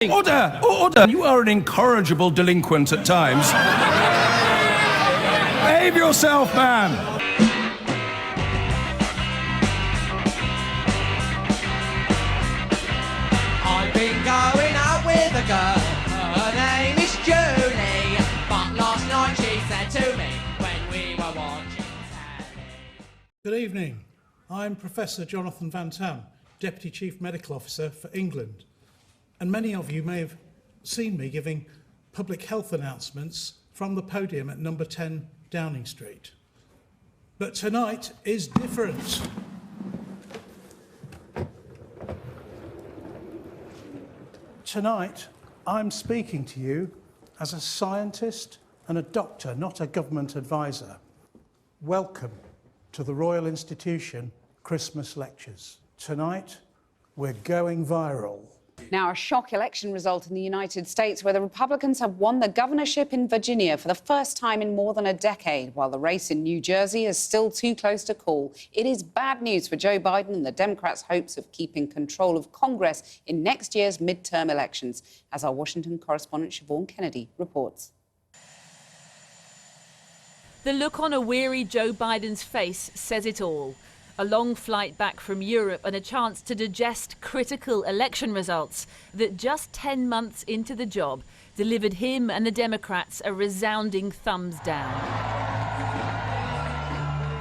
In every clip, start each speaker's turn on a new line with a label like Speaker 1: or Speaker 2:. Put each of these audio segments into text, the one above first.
Speaker 1: Order! Order! You are an incorrigible delinquent at times. Behave yourself, man!
Speaker 2: I've been going out with a girl, her name is Julie, but last night she said to me when we were watching telly.
Speaker 3: Good evening. I'm Professor Jonathan Van Tam, Deputy Chief Medical Officer for England. And many of you may have seen me giving public health announcements from the podium at number 10 Downing Street. But tonight is different. Tonight, I'm speaking to you as a scientist and a doctor, not a government advisor. Welcome to the Royal Institution Christmas Lectures. Tonight, we're going viral.
Speaker 4: Now, a shock election result in the United States where the Republicans have won the governorship in Virginia for the first time in more than a decade, while the race in New Jersey is still too close to call. It is bad news for Joe Biden and the Democrats' hopes of keeping control of Congress in next year's midterm elections, as our Washington correspondent Siobhan Kennedy reports.
Speaker 5: The look on a weary Joe Biden's face says it all. A long flight back from Europe and a chance to digest critical election results that just 10 months into the job delivered him and the Democrats a resounding thumbs down.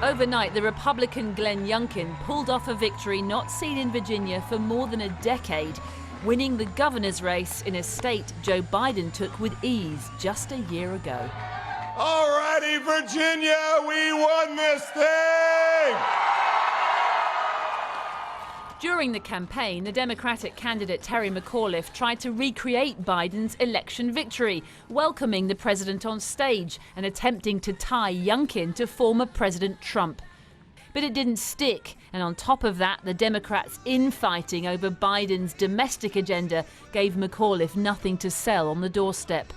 Speaker 5: Overnight, the Republican Glenn Youngkin pulled off a victory not seen in Virginia for more than a decade, winning the governor's race in a state Joe Biden took with ease just a year ago.
Speaker 6: All righty, Virginia, we won this thing!
Speaker 5: During the campaign, the Democratic candidate Terry McAuliffe tried to recreate Biden's election victory, welcoming the president on stage and attempting to tie Youngkin to former President Trump. But it didn't stick, and on top of that, the Democrats' infighting over Biden's domestic agenda gave McAuliffe nothing to sell on the doorstep.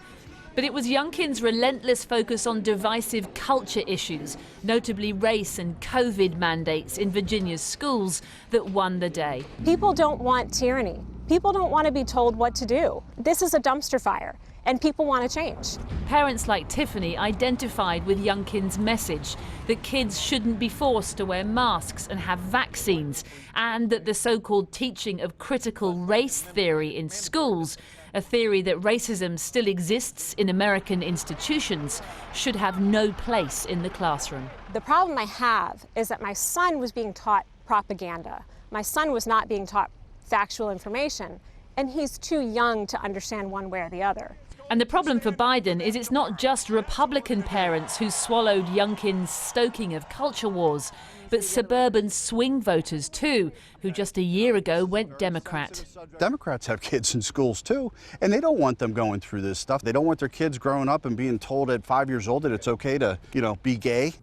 Speaker 5: But it was Youngkin's relentless focus on divisive culture issues, notably race and COVID mandates in Virginia's schools, that won the day.
Speaker 7: People don't want tyranny. People don't want to be told what to do. This is a dumpster fire, and people want to change.
Speaker 5: Parents like Tiffany identified with Youngkin's message that kids shouldn't be forced to wear masks and have vaccines, and that the so-called teaching of critical race theory in schools, a theory that racism still exists in American institutions, should have no place in the classroom.
Speaker 7: The problem I have is that my son was being taught propaganda. My son was not being taught factual information, and he's too young to understand one way or the other.
Speaker 5: And the problem for Biden is it's not just Republican parents who swallowed Youngkin's stoking of culture wars, but suburban swing voters too, who just a year ago went Democrat.
Speaker 8: Democrats have kids in schools too, and they don't want them going through this stuff. They don't want their kids growing up and being told at 5 years old that it's okay to, be gay.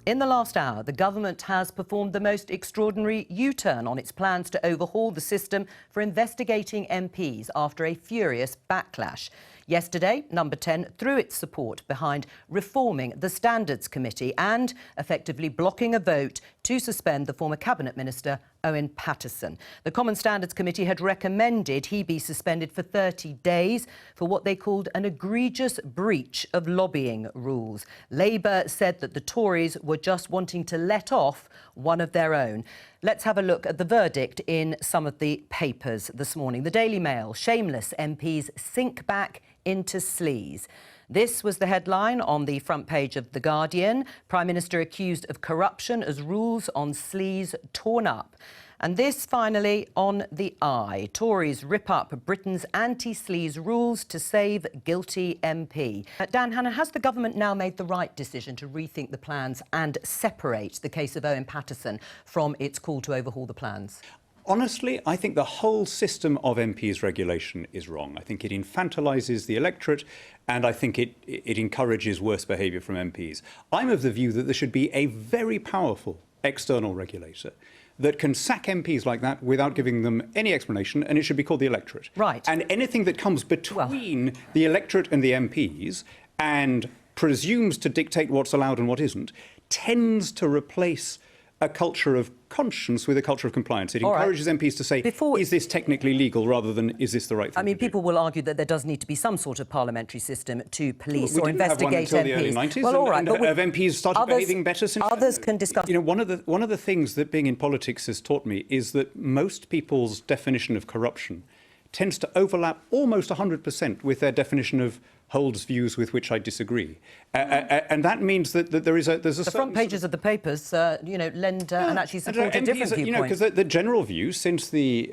Speaker 9: In the last hour, the government has performed the most extraordinary U-turn on its plans to overhaul the system for investigating MPs after a furious backlash. Yesterday, Number 10 threw its support behind reforming the Standards Committee and effectively blocking a vote to suspend the former Cabinet Minister Owen Paterson. The Common Standards Committee had recommended he be suspended for 30 days for what they called an egregious breach of lobbying rules. Labour said that the Tories were just wanting to let off one of their own. Let's have a look at the verdict in some of the papers this morning. The Daily Mail: shameless MPs sink back into sleaze. This was the headline on the front page of The Guardian. Prime Minister accused of corruption as rules on sleaze torn up. And this, finally, on the Eye. Tories rip up Britain's anti-sleaze rules to save guilty MP. Dan Hannan, has the government now made the right decision to rethink the plans and separate the case of Owen Paterson from its call to overhaul the plans?
Speaker 10: Honestly, I think the whole system of MPs regulation is wrong. I think it infantilises the electorate, and I think it encourages worse behaviour from MPs. I'm of the view that there should be a very powerful external regulator that can sack MPs like that without giving them any explanation, and it should be called the electorate.
Speaker 9: Right.
Speaker 10: And anything that comes between the electorate and the MPs and presumes to dictate what's allowed and what isn't tends to replace a culture of conscience with a culture of compliance. It
Speaker 9: All right.
Speaker 10: encourages MPs to say, is this technically legal, rather than is this the right thing
Speaker 9: I mean,
Speaker 10: to do?
Speaker 9: people will argue that there does need to be some sort of parliamentary system to police
Speaker 10: We
Speaker 9: or
Speaker 10: didn't have one
Speaker 9: investigate
Speaker 10: until
Speaker 9: MPs.
Speaker 10: the early 90s,
Speaker 9: well, all right,
Speaker 10: and
Speaker 9: but
Speaker 10: have MPs started behaving better since
Speaker 9: others
Speaker 10: then?
Speaker 9: can discuss.
Speaker 10: You know, one of the things that being in politics has taught me is that most people's definition of corruption tends to overlap almost 100% with their definition of holds views with which I disagree, and that means that there's a
Speaker 9: the front pages of the papers, lend and actually support a different viewpoint.
Speaker 10: You know, because the general view since the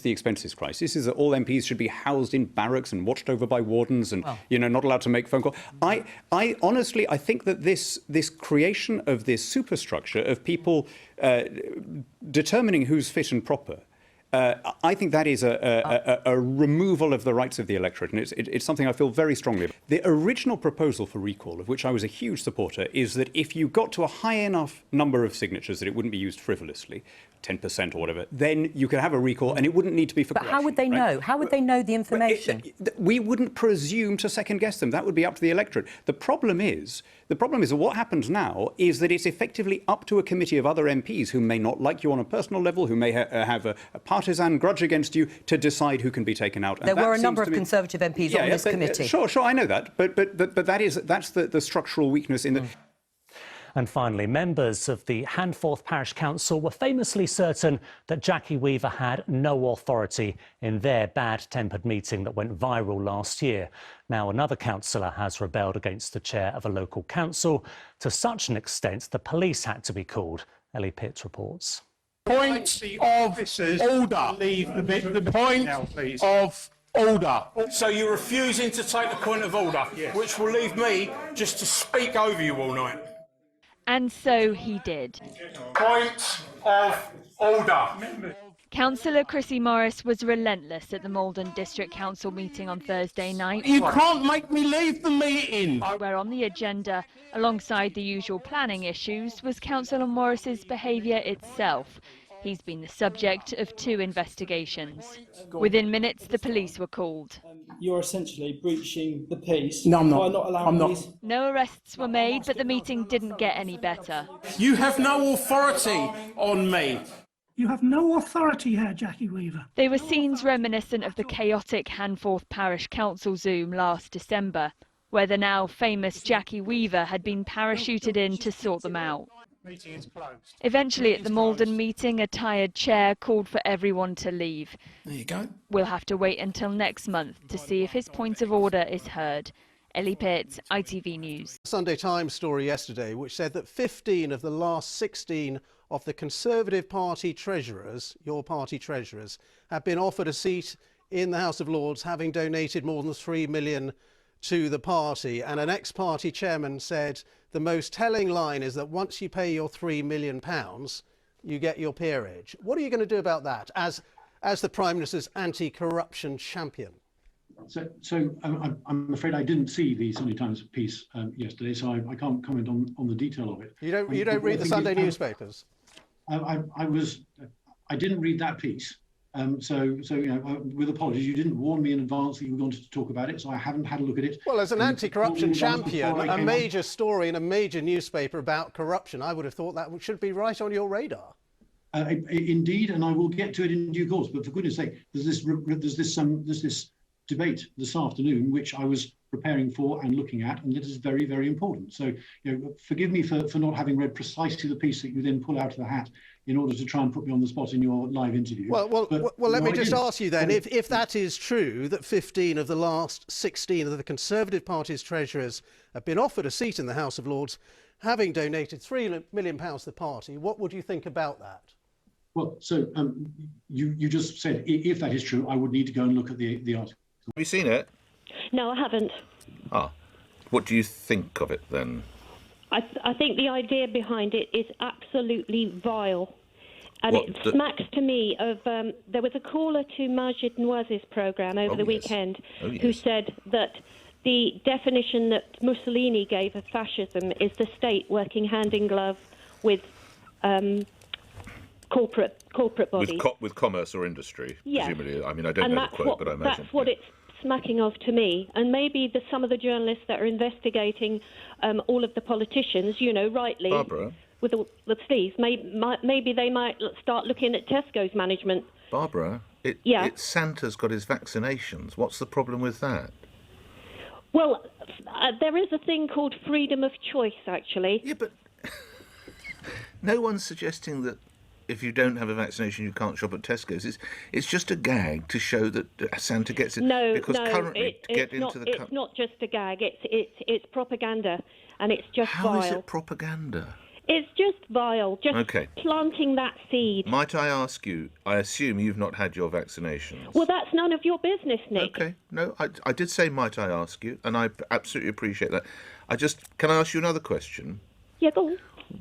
Speaker 10: expenses crisis is that all MPs should be housed in barracks and watched over by wardens, and not allowed to make phone calls. I honestly think that this creation of this superstructure of people determining who's fit and proper. I think that is a removal of the rights of the electorate, and it's something I feel very strongly about. The original proposal for recall, of which I was a huge supporter, is that if you got to a high enough number of signatures that it wouldn't be used frivolously, 10% or whatever, then you could have a recall and it wouldn't need to be for corruption.
Speaker 9: But how would they know? How would they know the information?
Speaker 10: We wouldn't presume to second-guess them. That would be up to the electorate. The problem is that what happens now is that it's effectively up to a committee of other MPs who may not like you on a personal level, who may have a partisan grudge against you, to decide who can be taken out.
Speaker 9: There were a number of Conservative MPs on this committee.
Speaker 10: Sure, I know that. But that's the structural weakness in the...
Speaker 11: And finally, members of the Handforth Parish Council were famously certain that Jackie Weaver had no authority in their bad-tempered meeting that went viral last year. Now, another councillor has rebelled against the chair of a local council to such an extent the police had to be called. Ellie Pitts reports.
Speaker 6: Point of order.
Speaker 3: Leave the bit
Speaker 6: Point
Speaker 3: now, please.
Speaker 6: of order. So you're refusing to take the point of order, which will leave me just to speak over you all night.
Speaker 12: And so he did.
Speaker 6: Point of order.
Speaker 12: Councillor Chrissy Morris was relentless at the Malden District Council meeting on Thursday night.
Speaker 6: You can't make me leave the meeting.
Speaker 12: Where on the agenda, alongside the usual planning issues, was Councillor Morris's behaviour itself. He's been the subject of 2 investigations. Within minutes, the police were called.
Speaker 13: You're essentially breaching the peace.
Speaker 6: No, I'm not.
Speaker 13: By not allowing these.
Speaker 12: No arrests were made, but the meeting didn't get any better.
Speaker 6: You have no authority on me.
Speaker 14: You have no authority here, Jackie Weaver.
Speaker 12: They were scenes reminiscent of the chaotic Handforth Parish Council Zoom last December, where the now famous Jackie Weaver had been parachuted in to sort them out.
Speaker 3: Meeting is closed.
Speaker 12: Eventually, at the Malden meeting, a tired chair called for everyone to leave.
Speaker 6: There you go.
Speaker 12: We'll have to wait until next month to see if his point of order is heard. Ellie Pitts, ITV News.
Speaker 15: Sunday Times story yesterday which said that 15 of the last 16 of the Conservative Party treasurers, your party treasurers, have been offered a seat in the House of Lords, having donated more than £3 million to the party. And an ex-party chairman said the most telling line is that once you pay your £3 million, you get your peerage. What are you going to do about that as the Prime Minister's anti-corruption champion?
Speaker 16: So I'm afraid I didn't see the Sunday Times piece yesterday, so I can't comment on the detail of it.
Speaker 15: You don't read the Sunday newspapers?
Speaker 16: I didn't read that piece. So with apologies, you didn't warn me in advance that you were going to talk about it, so I haven't had a look at it.
Speaker 15: Well, as an anti-corruption champion, a major story in a major newspaper about corruption, I would have thought that should be right on your radar.
Speaker 16: Indeed, and I will get to it in due course. But for goodness' sake, there's this debate this afternoon which I was preparing for and looking at, and it is very, very important. So, forgive me for not having read precisely the piece that you then pull out of the hat in order to try and put me on the spot in your live interview.
Speaker 15: Well, let me just ask you then, if that is true, that 15 of the last 16 of the Conservative Party's treasurers have been offered a seat in the House of Lords, having donated £3 million to the party, what would you think about that?
Speaker 16: Well, so you just said if that is true, I would need to go and look at the article.
Speaker 17: Have you seen it?
Speaker 18: No, I haven't.
Speaker 17: Ah, what do you think of it then?
Speaker 18: I think the idea behind it is absolutely vile. And it smacks to me of, there was a caller to Majid Nawaz's programme over the weekend who said that the definition that Mussolini gave of fascism is the state working hand in glove with corporate bodies.
Speaker 17: With commerce or industry, presumably. I mean, I don't
Speaker 18: and
Speaker 17: know the quote, but I imagine.
Speaker 18: That's what it's smacking of to me. And maybe some of the journalists that are investigating all of the politicians, rightly...
Speaker 17: Barbara,
Speaker 18: with the sleeves, maybe they might start looking at Tesco's management.
Speaker 17: Barbara, it's Santa's got his vaccinations. What's the problem with that?
Speaker 18: Well, there is a thing called freedom of choice, actually.
Speaker 17: Yeah, but no one's suggesting that if you don't have a vaccination, you can't shop at Tesco's. It's just a gag to show that Santa gets it. Because currently,
Speaker 18: it's not just a gag. It's propaganda, and it's just vile.
Speaker 17: How is it propaganda?
Speaker 18: It's just vile. Just planting that seed.
Speaker 17: Might I ask you? I assume you've not had your vaccinations.
Speaker 18: Well, that's none of your business, Nick.
Speaker 17: Okay, no, I did say might I ask you, and I absolutely appreciate that. Can I ask you another question?
Speaker 18: Yeah, go on.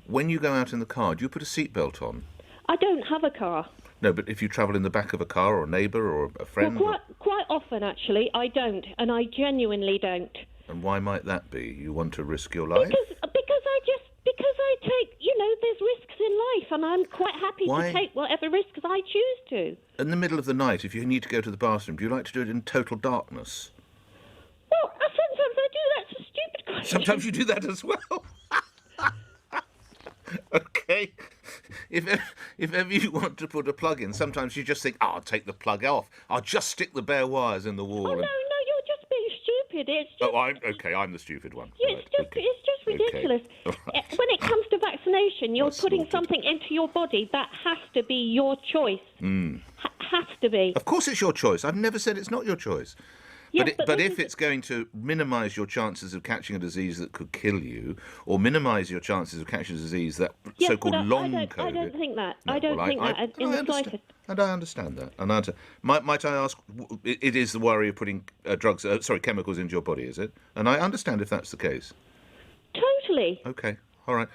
Speaker 17: When you go out in the car, do you put a seatbelt on?
Speaker 18: I don't have a car.
Speaker 17: No, but if you travel in the back of a car or a neighbour or a friend...
Speaker 18: Well, quite often, actually, I don't, and I genuinely don't.
Speaker 17: And why might that be? You want to risk your life?
Speaker 18: Because I take, there's risks in life, and I'm quite happy to take whatever risks I choose to.
Speaker 17: In the middle of the night, if you need to go to the bathroom, do you like to do it in total darkness?
Speaker 18: Well, sometimes I do. That's a stupid question.
Speaker 17: Sometimes you do that as well. Okay. If ever you want to put a plug in, sometimes you just think, I'll take the plug off. I'll just stick the bare wires in the wall.
Speaker 18: Oh, no, you're just being stupid. It's just...
Speaker 17: I'm the stupid one.
Speaker 18: Yeah, it's just ridiculous.
Speaker 17: Okay. Right.
Speaker 18: When it comes to vaccination, you're putting something into your body that has to be your choice. Has to be.
Speaker 17: Of course it's your choice. I've never said it's not your choice.
Speaker 18: Yes,
Speaker 17: but if it's going to minimise your chances of catching a disease that could kill you, or minimise your chances of catching a disease that so-called long COVID...
Speaker 18: I don't think that.
Speaker 17: No,
Speaker 18: I don't think that in the slightest.
Speaker 17: And I understand that. And might I ask, it is the worry of putting chemicals into your body, is it? And I understand if that's the case.
Speaker 18: Totally.
Speaker 17: Okay, all right.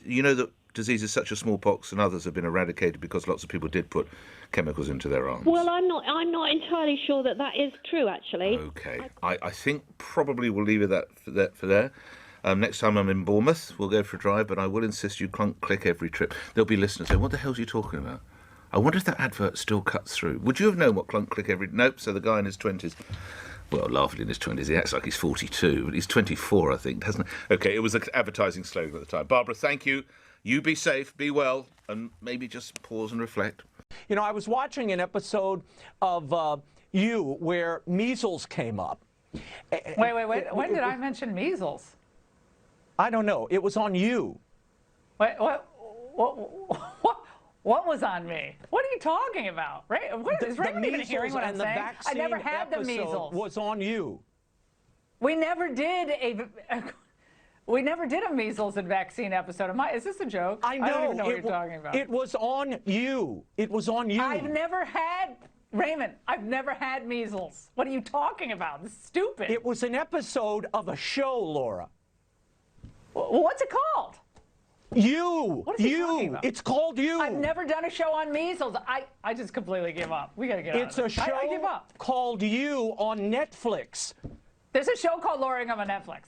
Speaker 17: You know that diseases such as smallpox and others have been eradicated because lots of people did put chemicals into their arms.
Speaker 18: Well, I'm not entirely sure that is true, actually.
Speaker 17: Okay. I think probably we'll leave it for there. Next time I'm in Bournemouth, we'll go for a drive, but I will insist you clunk-click every trip. There'll be listeners saying, what the hell's you talking about? I wonder if that advert still cuts through. Would you have known what clunk-click every... Nope, so the guy in his 20s... Well, laughing in his 20s, he acts like he's 42, but he's 24, I think, doesn't he? Okay, it was an advertising slogan at the time. Barbara, thank you. You be safe, be well, and maybe just pause and reflect.
Speaker 19: You know, I was watching an episode of You where measles came up.
Speaker 20: Wait. When did I mention measles?
Speaker 19: I don't know. It was on You.
Speaker 20: Wait, what was on me? What are you talking about? Is Raymond even hearing what I'm saying? I never had the measles.
Speaker 19: Was on You.
Speaker 20: We never did a measles and vaccine episode. Is this a joke?
Speaker 19: I know.
Speaker 20: I don't even know what you're talking about.
Speaker 19: It was on You. It was on You.
Speaker 20: I've never had measles. What are you talking about? This is stupid.
Speaker 19: It was an episode of a show, Laura.
Speaker 20: What's it called?
Speaker 19: You.
Speaker 20: What is he talking about?
Speaker 19: It's called You.
Speaker 20: I've never done a show on measles. I just completely give up. We got to get
Speaker 19: It's
Speaker 20: out
Speaker 19: a
Speaker 20: of
Speaker 19: show
Speaker 20: I give up.
Speaker 19: called You on Netflix.
Speaker 20: There's a show called Lowering on Netflix.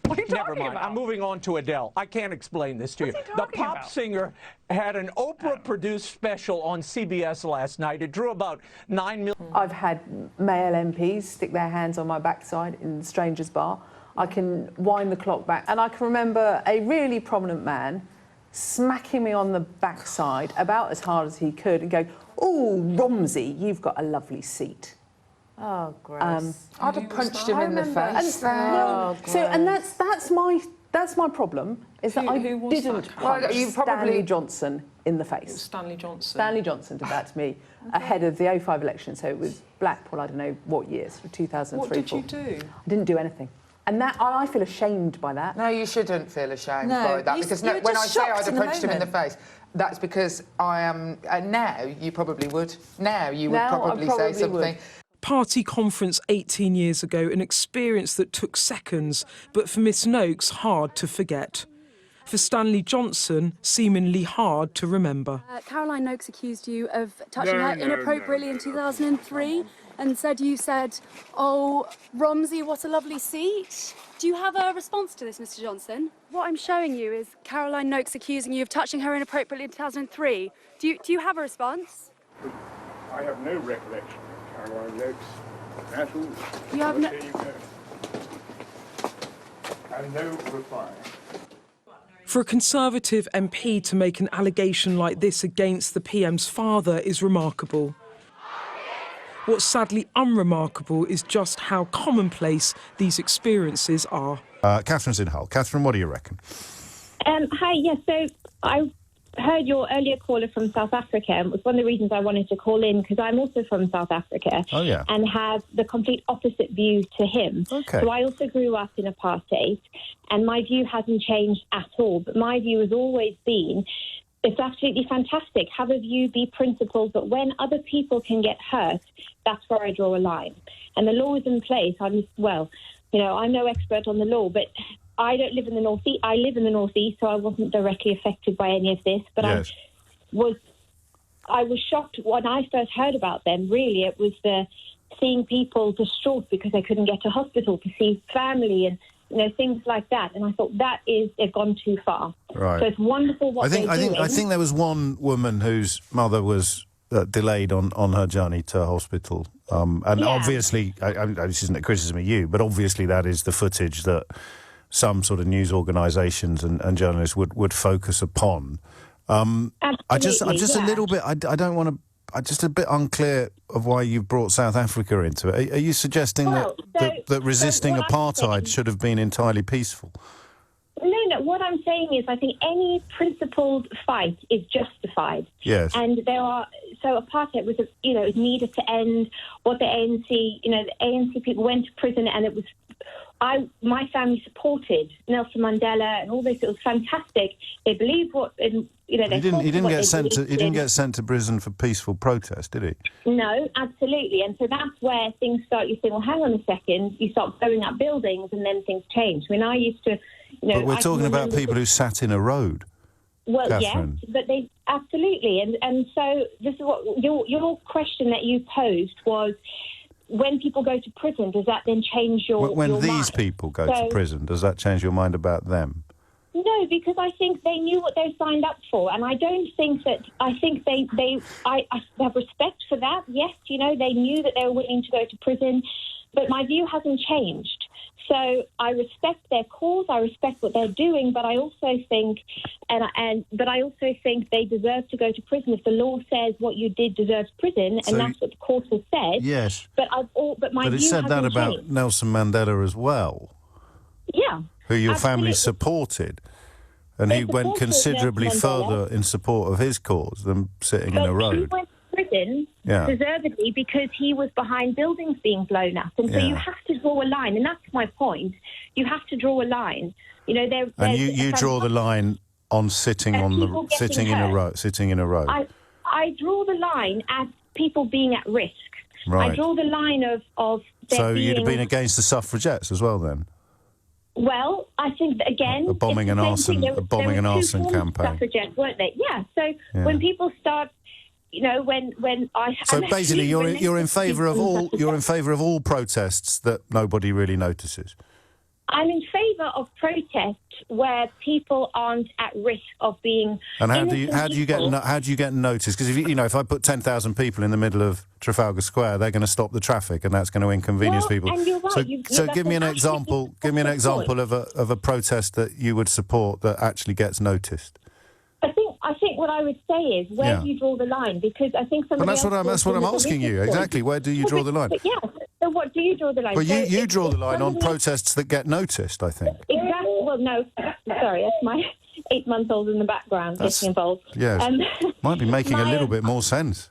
Speaker 20: What are you talking
Speaker 19: Never mind.
Speaker 20: about?
Speaker 19: I'm moving on to Adele. I can't explain this to you. The pop singer had an Oprah-produced special on CBS last night. It drew about 9 million.
Speaker 21: I've had male MPs stick their hands on my backside in the Strangers Bar. I can wind the clock back. And I can remember a really prominent man smacking me on the backside about as hard as he could and going, "Oh, Romsey, you've got a lovely seat."
Speaker 22: Oh, gross. I'd have punched him in the face.
Speaker 21: And that's my problem, is that I didn't punch Stanley Johnson in the face.
Speaker 22: Stanley Johnson.
Speaker 21: Stanley Johnson did that to me ahead of the 05 election, so it was Blackpool, I don't know what years, 2003.
Speaker 22: What did you do?
Speaker 21: I didn't do anything. And that I feel ashamed by that.
Speaker 22: No, you shouldn't feel ashamed by that, because when I say I'd have punched him in the face, that's because I am, and now you probably would. Now you would probably say something.
Speaker 23: Party conference 18 years ago, an experience that took seconds, but for Miss Noakes, hard to forget. For Stanley Johnson, seemingly hard to remember.
Speaker 24: Caroline Noakes accused you of touching her inappropriately in 2003 and you said, "Oh, Romsey, what a lovely seat." Do you have a response to this, Mr. Johnson? What I'm showing you is Caroline Noakes accusing you of touching her inappropriately in 2003. Do you have a response?
Speaker 25: I have no recollection of Caroline Noakes at all.
Speaker 24: You have no...
Speaker 25: And no reply.
Speaker 23: For a Conservative MP to make an allegation like this against the PM's father is remarkable. What's sadly unremarkable is just how commonplace these experiences are.
Speaker 1: Catherine's in Hull. Catherine, what do you reckon?
Speaker 2: Hi, yes, so I heard your earlier caller from South Africa, and it was one of the reasons I wanted to call in, because I'm also from South Africa and have the complete opposite view to him.
Speaker 1: Okay.
Speaker 2: So I also grew up in apartheid, and my view hasn't changed at all, but my view has always been it's absolutely fantastic. Have a view, be principled, but when other people can get hurt, that's where I draw a line. And the law is in place. I'm no expert on the law, but I don't live in the northeast. I live in the northeast, so I wasn't directly affected by any of this. But
Speaker 1: yes.
Speaker 2: I was shocked when I first heard about them. Really, it was seeing people distraught because they couldn't get to hospital to see family and things like that. And I thought they've gone too far.
Speaker 1: Right.
Speaker 2: So it's wonderful what they're doing.
Speaker 1: I think there was one woman whose mother was delayed on her journey to hospital. Obviously, this isn't a criticism of you, but obviously that is the footage that some sort of news organisations and journalists would focus upon. I'm just a little bit. I don't want to. I'm just a bit unclear of why you brought South Africa into it. Are you suggesting that resisting apartheid should have been entirely peaceful?
Speaker 2: No. What I'm saying is, I think any principled fight is justified.
Speaker 1: Yes.
Speaker 2: And apartheid was, it needed to end. What the ANC, the ANC people went to prison, and it was. My family supported Nelson Mandela and all this. It was fantastic. They believed what he didn't
Speaker 1: get sent to prison for peaceful protest, did he?
Speaker 2: No, absolutely. And so that's where things start. You think, well, hang on a second. You start blowing up buildings, and then things change. I mean, I used to,
Speaker 1: But we're talking about people who sat in a road.
Speaker 2: Well,
Speaker 1: Catherine.
Speaker 2: yes, but they absolutely. And so this is what your question that you posed was. When people go to prison, does that then change your
Speaker 1: When
Speaker 2: your
Speaker 1: these
Speaker 2: mind?
Speaker 1: people go to prison, does that change your mind about them?
Speaker 2: No, because I think they knew what they signed up for, and I don't think that. I think I have respect for that. Yes, they knew that they were willing to go to prison, but my view hasn't changed. So I respect their cause. I respect what they're doing, but I also think, they deserve to go to prison. If the law says what you did deserves prison, and that's what the court has said.
Speaker 1: Yes.
Speaker 2: But my
Speaker 1: But it
Speaker 2: view
Speaker 1: said that
Speaker 2: hasn't
Speaker 1: about
Speaker 2: changed.
Speaker 1: Nelson Mandela as well.
Speaker 2: Yeah.
Speaker 1: Who your family
Speaker 2: absolutely.
Speaker 1: supported. And
Speaker 2: They
Speaker 1: he went
Speaker 2: supported
Speaker 1: considerably
Speaker 2: Nelson Mandela.
Speaker 1: further in support of his cause than sitting in a
Speaker 2: He
Speaker 1: road.
Speaker 2: went to prison deservedly because he was behind buildings being blown up. And so you have to draw a line, and that's my point. You have to draw a line.
Speaker 1: And you draw the line on sitting in a road.
Speaker 2: I draw the line at people being at risk.
Speaker 1: Right.
Speaker 2: I draw the line of
Speaker 1: So you'd have been against the suffragettes as well then?
Speaker 2: Well, I think that, again,
Speaker 1: A bombing and arson campaign.
Speaker 2: Suffragettes, weren't they? Yeah. So when people start, when I
Speaker 1: So basically, you're in favour of all protests that nobody really notices.
Speaker 2: I'm in favour of protests where people aren't at risk of being.
Speaker 1: And how do you get noticed? Because if I put 10,000 people in the middle of Trafalgar Square, they're going to stop the traffic, and that's going to inconvenience people.
Speaker 2: And you're right.
Speaker 1: So give me an example. Give me an example of a protest that you would support that actually gets noticed.
Speaker 2: I think what I would say is where do you draw the line? Because I think
Speaker 1: that's what I'm asking you exactly. Where do you draw the line?
Speaker 2: Yeah. So what do you draw the line?
Speaker 1: Well, you draw the line on protests that get noticed, I think.
Speaker 2: Exactly. Well, no, sorry, that's my 8-month-old in the background getting involved.
Speaker 1: Yes, might be making a little bit more sense.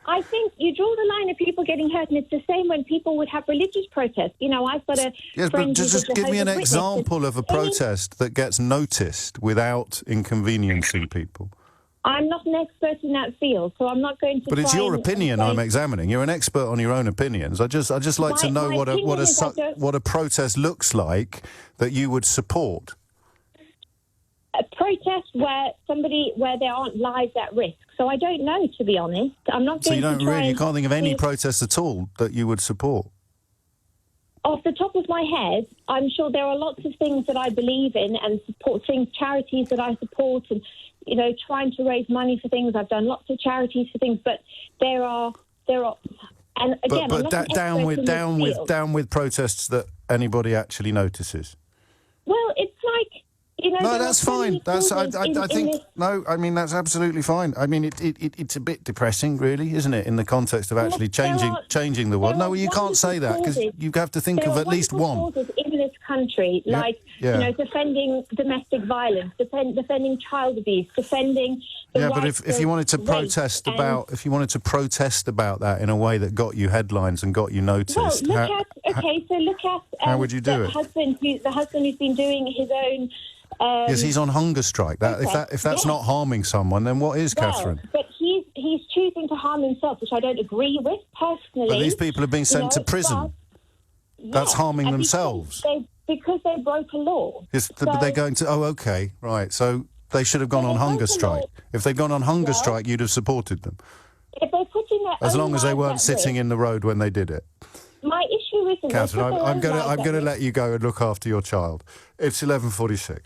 Speaker 2: I think you draw the line of people getting hurt, and it's the same when people would have religious protests. I've got a friend
Speaker 1: but just give me an example of a protest that gets noticed without inconveniencing people.
Speaker 2: I'm not an expert in that field, so I'm not going to.
Speaker 1: But it's your opinion I'm examining. You're an expert on your own opinions. I just like to know what a protest looks like that you would support.
Speaker 2: A protest where there aren't lives at risk. So I don't know, to be honest. I'm not going to try.
Speaker 1: You can't think of any protest at all that you would support.
Speaker 2: Off the top of my head, I'm sure there are lots of things that I believe in and support, charities that I support, and trying to raise money for things. I've done lots of charities for things, but there are, and again,
Speaker 1: but down with protests that anybody actually notices.
Speaker 2: Well, it's like You know,
Speaker 1: No, that's fine. That's I think no. I mean, that's absolutely fine. I mean, it's a bit depressing, really, isn't it, in the context of actually changing the world? No, well, you can't say that because you have to think of at least one.
Speaker 2: Causes in this country, like you know, defending domestic violence, defending child abuse, defending.
Speaker 1: But if you wanted to protest about that in a way that got you headlines and got you noticed,
Speaker 2: look at
Speaker 1: how would you do it?
Speaker 2: The husband who's been doing his own.
Speaker 1: Yes, he's on hunger strike. If that's not harming someone, then what is, Catherine?
Speaker 2: But he's choosing to harm himself, which I don't agree with personally.
Speaker 1: But these people have been sent to prison. That's harming themselves.
Speaker 2: Because they broke a law.
Speaker 1: Yes, but they're going to. Oh, okay, right. So they should have gone on hunger strike. If they'd gone on hunger strike, you'd have supported them.
Speaker 2: If they're putting their
Speaker 1: as long as they weren't sitting in the road when they did it.
Speaker 2: My issue isn't.
Speaker 1: Catherine, I'm going to let you go and look after your child. It's 11:46.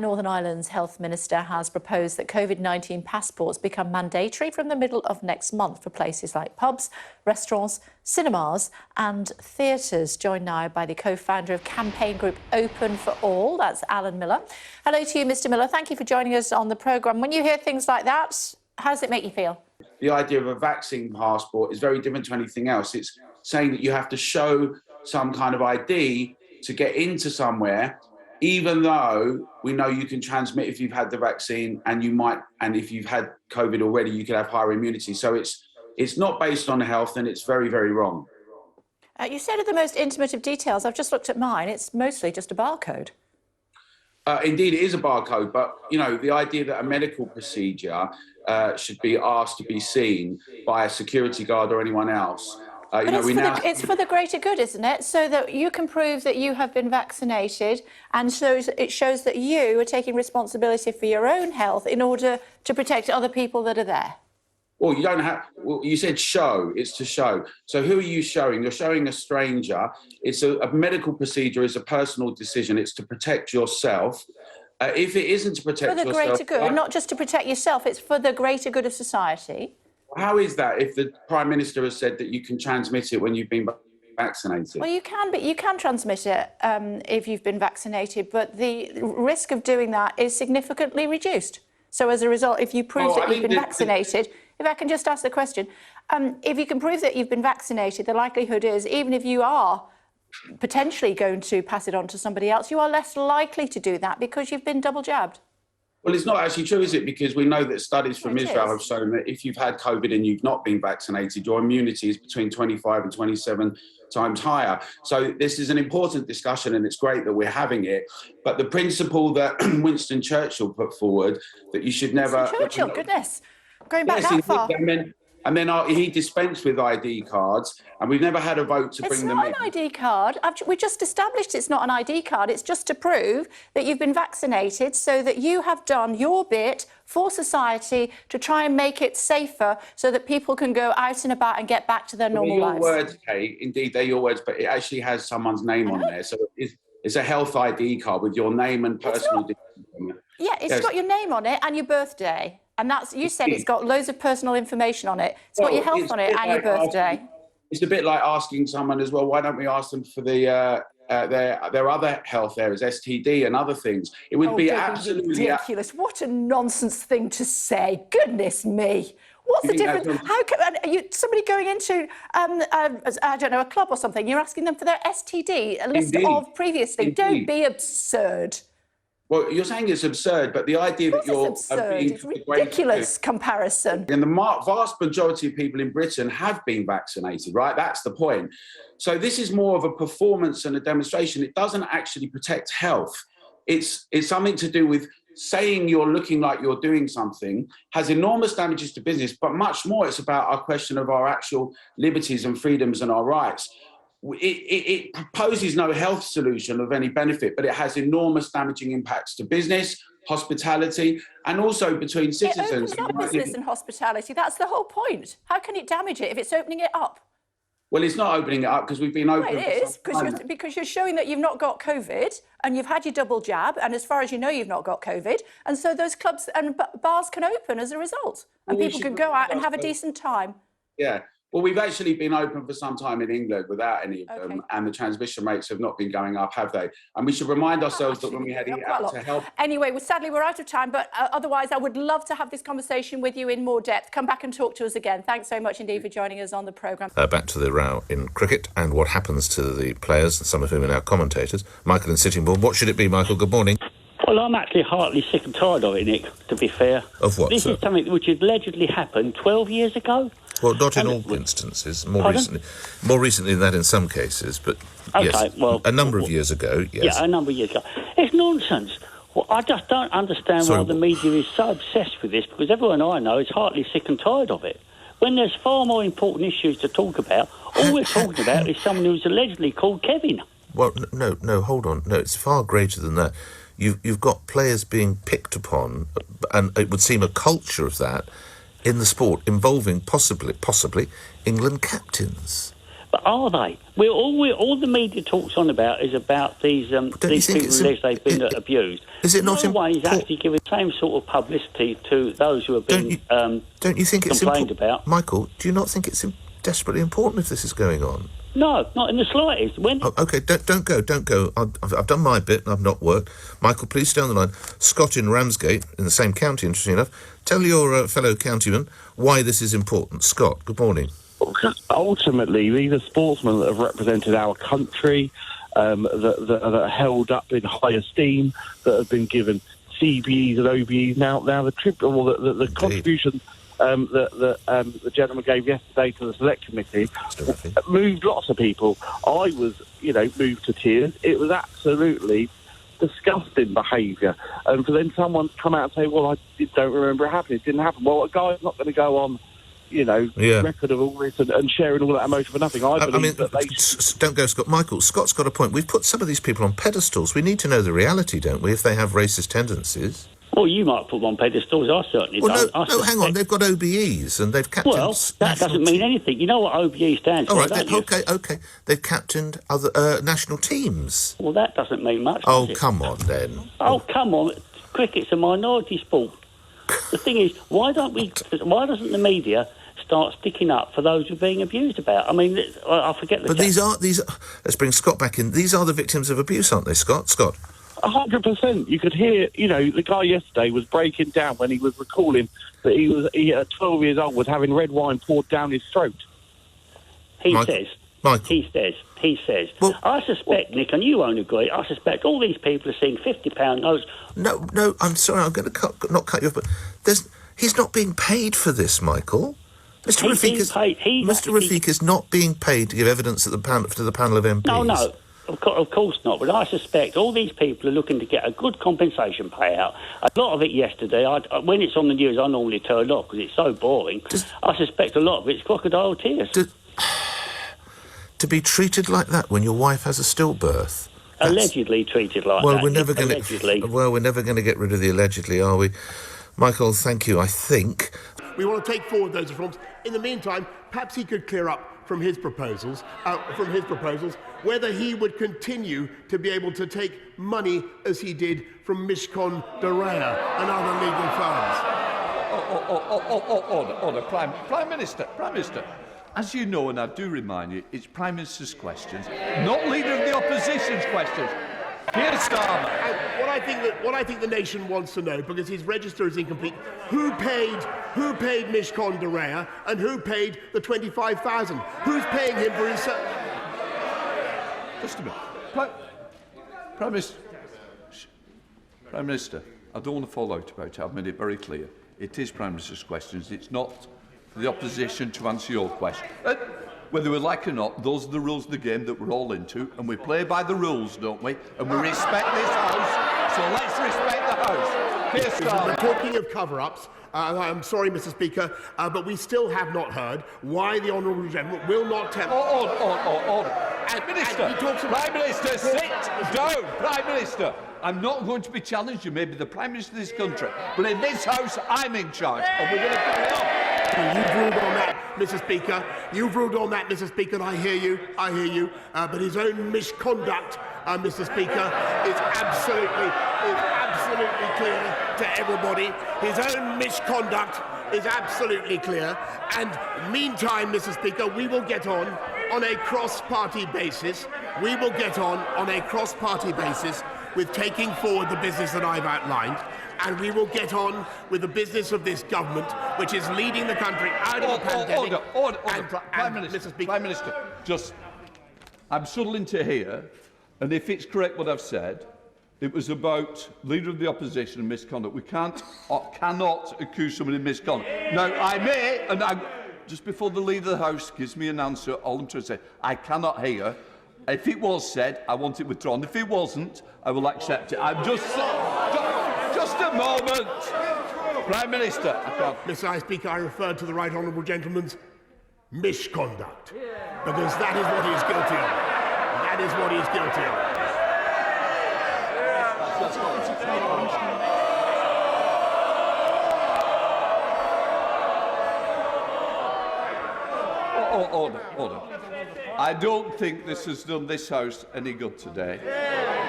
Speaker 4: Northern Ireland's Health Minister has proposed that COVID-19 passports become mandatory from the middle of next month for places like pubs, restaurants, cinemas and theatres. Joined now by the co-founder of campaign group Open for All, that's Alan Miller. Hello to you, Mr Miller. Thank you for joining us on the programme. When you hear things like that, how does it make you feel?
Speaker 5: The idea of a vaccine passport is very different to anything else. It's saying that you have to show some kind of ID to get into somewhere, even though we know you can transmit if you've had the vaccine and if you've had COVID already, you could have higher immunity. So it's not based on health and it's very, very wrong.
Speaker 4: You said at the most intimate of details. I've just looked at mine. It's mostly just a barcode.
Speaker 5: Indeed, it is a barcode, but, you know, the idea that a medical procedure should be asked to be seen by a security guard or anyone else.
Speaker 4: It's for the greater good, isn't it? So that you can prove that you have been vaccinated, and so it shows that you are taking responsibility for your own health in order to protect other people that are there.
Speaker 5: Well, you don't have. Well, you said show. It's to show. So who are you showing? You're showing a stranger. It's a medical procedure. Is a personal decision. It's to protect yourself. If it isn't to protect yourself,
Speaker 4: for the greater good, not just to protect yourself. It's for the greater good of society.
Speaker 5: How is that if the Prime Minister has said that you can transmit it when you've been vaccinated?
Speaker 4: Well, you can transmit it if you've been vaccinated, but the risk of doing that is significantly reduced. So as a result, if you prove that you've been vaccinated, if I can just ask the question, if you can prove that you've been vaccinated, the likelihood is, even if you are potentially going to pass it on to somebody else, you are less likely to do that because you've been double jabbed.
Speaker 5: Well, it's not actually true, is it? Because we know that studies from Israel have shown that if you've had COVID and you've not been vaccinated, your immunity is between 25 and 27 times higher. So this is an important discussion and it's great that we're having it. But the principle that Winston Churchill put forward, that you should never...
Speaker 4: Winston Churchill, goodness. Going back that far.
Speaker 5: And then he dispensed with ID cards, and we've never had a vote to bring them in.
Speaker 4: It's not an ID card. We just established it's not an ID card. It's just to prove that you've been vaccinated so that you have done your bit for society to try and make it safer so that people can go out and about and get back to their normal lives.
Speaker 5: Your words, Kate. Indeed, they're your words, but it actually has someone's name on there. So it's a health ID card with your name and personal details.
Speaker 4: Yeah, it's got your name on it and your birthday. And that's, you said it's got loads of personal information on it. It's got your health on it and your birthday.
Speaker 5: It's a bit like asking someone as well, why don't we ask them for their other health areas, STD and other things? It would be absolutely
Speaker 4: ridiculous. What a nonsense thing to say. Goodness me. What's the difference? How can somebody going into, I don't know, a club or something, you're asking them for their STD, a list of previously. Indeed. Don't be absurd.
Speaker 5: Well, you're saying it's absurd, but the idea that you're being
Speaker 4: it's ridiculous comparison.
Speaker 5: And the vast majority of people in Britain have been vaccinated, right? That's the point. So this is more of a performance and a demonstration. It doesn't actually protect health. It's something to do with saying you're looking like you're doing something has enormous damages to business, but much more it's about our question of our actual liberties and freedoms and our rights. It proposes no health solution of any benefit, but it has enormous damaging impacts to business, hospitality, and also between citizens.
Speaker 4: It opens up business and hospitality. That's the whole point. How can it damage it if it's opening it up?
Speaker 5: Well, it's not opening it up because we've been open.
Speaker 4: Well, it is, because you're showing that you've not got COVID and you've had your double jab, and as far as you know, you've not got COVID, and so those clubs and bars can open as a result, and people can go out and have a decent time.
Speaker 5: Yeah. Well, we've actually been open for some time in England without any of them, and the transmission rates have not been going up, have they? And we should remind ourselves that when we had out to help...
Speaker 4: Anyway, sadly, we're out of time, but otherwise, I would love to have this conversation with you in more depth. Come back and talk to us again. Thanks so much indeed for joining us on the programme.
Speaker 17: Back to the row in cricket and what happens to the players, some of whom are now commentators. Michael in Sittingbourne. What should it be, Michael? Good morning.
Speaker 7: Well, I'm actually heartily sick and tired of it, Nick, to be fair.
Speaker 17: Of what,
Speaker 7: This
Speaker 17: sir?
Speaker 7: is something which allegedly happened 12 years ago.
Speaker 17: Well, not in all instances. More recently than that in some cases, but yes, a number of years ago, yes.
Speaker 7: Yeah, a number of years ago. It's nonsense. Well, I just don't understand why the media is so obsessed with this, because everyone I know is heartily sick and tired of it. When there's far more important issues to talk about, all we're talking about is someone who's allegedly called Kevin.
Speaker 17: Well, no, hold on. No, it's far greater than that. You've got players being picked upon, and it would seem a culture of that in the sport involving possibly England captains.
Speaker 7: But are they? All the media talks on about is about these people who they've been abused.
Speaker 17: Is it not
Speaker 7: important? No one is actually giving the same sort of publicity to those who have been
Speaker 17: don't you think it's
Speaker 7: complained about.
Speaker 17: Michael, do you not think it's desperately important if this is going on?
Speaker 7: No, not in the slightest.
Speaker 17: OK, don't go. I've done my bit and I've not worked. Michael, please stay on the line. Scott in Ramsgate, in the same county, interesting enough. Tell your fellow countyman why this is important. Scott, good morning.
Speaker 8: Ultimately, these are sportsmen that have represented our country, that are held up in high esteem, that have been given CBEs and OBEs. Now the contribution that the gentleman gave yesterday to the select committee moved lots of people. I was, moved to tears. It was absolutely disgusting behaviour. And for then someone to come out and say, well, I don't remember it happening. It didn't happen. Well, a guy's not going to go on, record of all this and sharing all that emotion for nothing. I mean, that they...
Speaker 17: Don't go, Scott. Michael, Scott's got a point. We've put some of these people on pedestals. We need to know the reality, don't we, if they have racist tendencies?
Speaker 7: Well, you might put them on pedestals. I certainly don't.
Speaker 17: No, hang on. They've got OBEs and they've captained...
Speaker 7: Well, that doesn't mean anything. You know what OBE stands for,
Speaker 17: all right,
Speaker 7: don't you?
Speaker 17: OK. They've captained other national teams.
Speaker 7: Well, that doesn't mean much,
Speaker 17: Oh,
Speaker 7: does it?
Speaker 17: come on, then.
Speaker 7: Oh, come on. Cricket's a minority sport. The thing is, why doesn't the media start sticking up for those who are being abused about? I mean, I forget the...
Speaker 17: But these are... Let's bring Scott back in. These are the victims of abuse, aren't they, Scott? Scott?
Speaker 8: 100%. You could hear, the guy yesterday was breaking down when he was recalling that he at 12 years old was having red wine poured down his throat.
Speaker 7: He says. Well, I suspect, Nick, and you won't agree, I suspect all these people are seeing £50 notes.
Speaker 17: No, I'm sorry, I'm going to not cut you off, but he's not being paid for this, Michael. Mr. Rafiq is not being paid to give evidence to the panel of MPs.
Speaker 7: No. Of course not, but I suspect all these people are looking to get a good compensation payout. A lot of it yesterday, when it's on the news, I normally turn off because it's so boring. I suspect a lot of it's crocodile tears.
Speaker 17: To be treated like that when your wife has a stillbirth?
Speaker 7: Allegedly treated like that.
Speaker 17: We're never going to get rid of the allegedly, are we? Michael, thank you, I think.
Speaker 9: We want to take forward those reforms. In the meantime, perhaps he could clear up from his proposals, whether he would continue to be able to take money as he did from Mishcon de Rea and other legal firms.
Speaker 10: Order. Prime Minister. As you know, and I do remind you, it's Prime Minister's questions, not Leader of the Opposition's questions. Here's Starmer.
Speaker 9: What I think the nation wants to know, because his register is incomplete, who paid Mishcon de Rea and who paid the 25,000? Who's paying him for his...
Speaker 10: Just a minute. Prime Minister, I don't want to fall out about it. I've made it very clear. It is Prime Minister's questions. It's not for the opposition to answer your question. Whether we like it or not, those are the rules of the game that we're all into, and we play by the rules, don't we? And we respect this House, so let's respect the House.
Speaker 9: We're talking of cover-ups. I'm sorry, Mr. Speaker, but we still have not heard why the Honourable Gentleman will not tell...
Speaker 10: Order. Prime Minister, sit down. Prime Minister, I'm not going to be challenged. You may be the Prime Minister of this country, but in this House, I'm in charge, and we're going to carry on.
Speaker 9: You've ruled on that, Mr. Speaker. You've ruled on that, Mr. Speaker, and I hear you. But his own misconduct, Mr. Speaker, is absolutely clear to everybody. His own misconduct is absolutely clear. And meantime, Mr. Speaker, we will get on a cross-party basis. We will get on a cross-party basis with taking forward the business that I've outlined. And we will get on with the business of this government, which is leading the country out of the pandemic.
Speaker 10: Order. Prime Minister, just, I'm struggling to hear, and if it's correct what I've said, it was about Leader of the Opposition and misconduct. We cannot accuse somebody of misconduct. Now, I may, and just before the Leader of the House gives me an answer, all I'm trying to say, I cannot hear. If it was said, I want it withdrawn. If it wasn't, I will accept it. I'm just a moment. Prime Minister.
Speaker 9: Mr. Speaker, I refer to the Right Honourable Gentleman's misconduct, because that is what he is guilty of. That is what he is guilty of.
Speaker 10: Order. I don't think this has done this House any good today.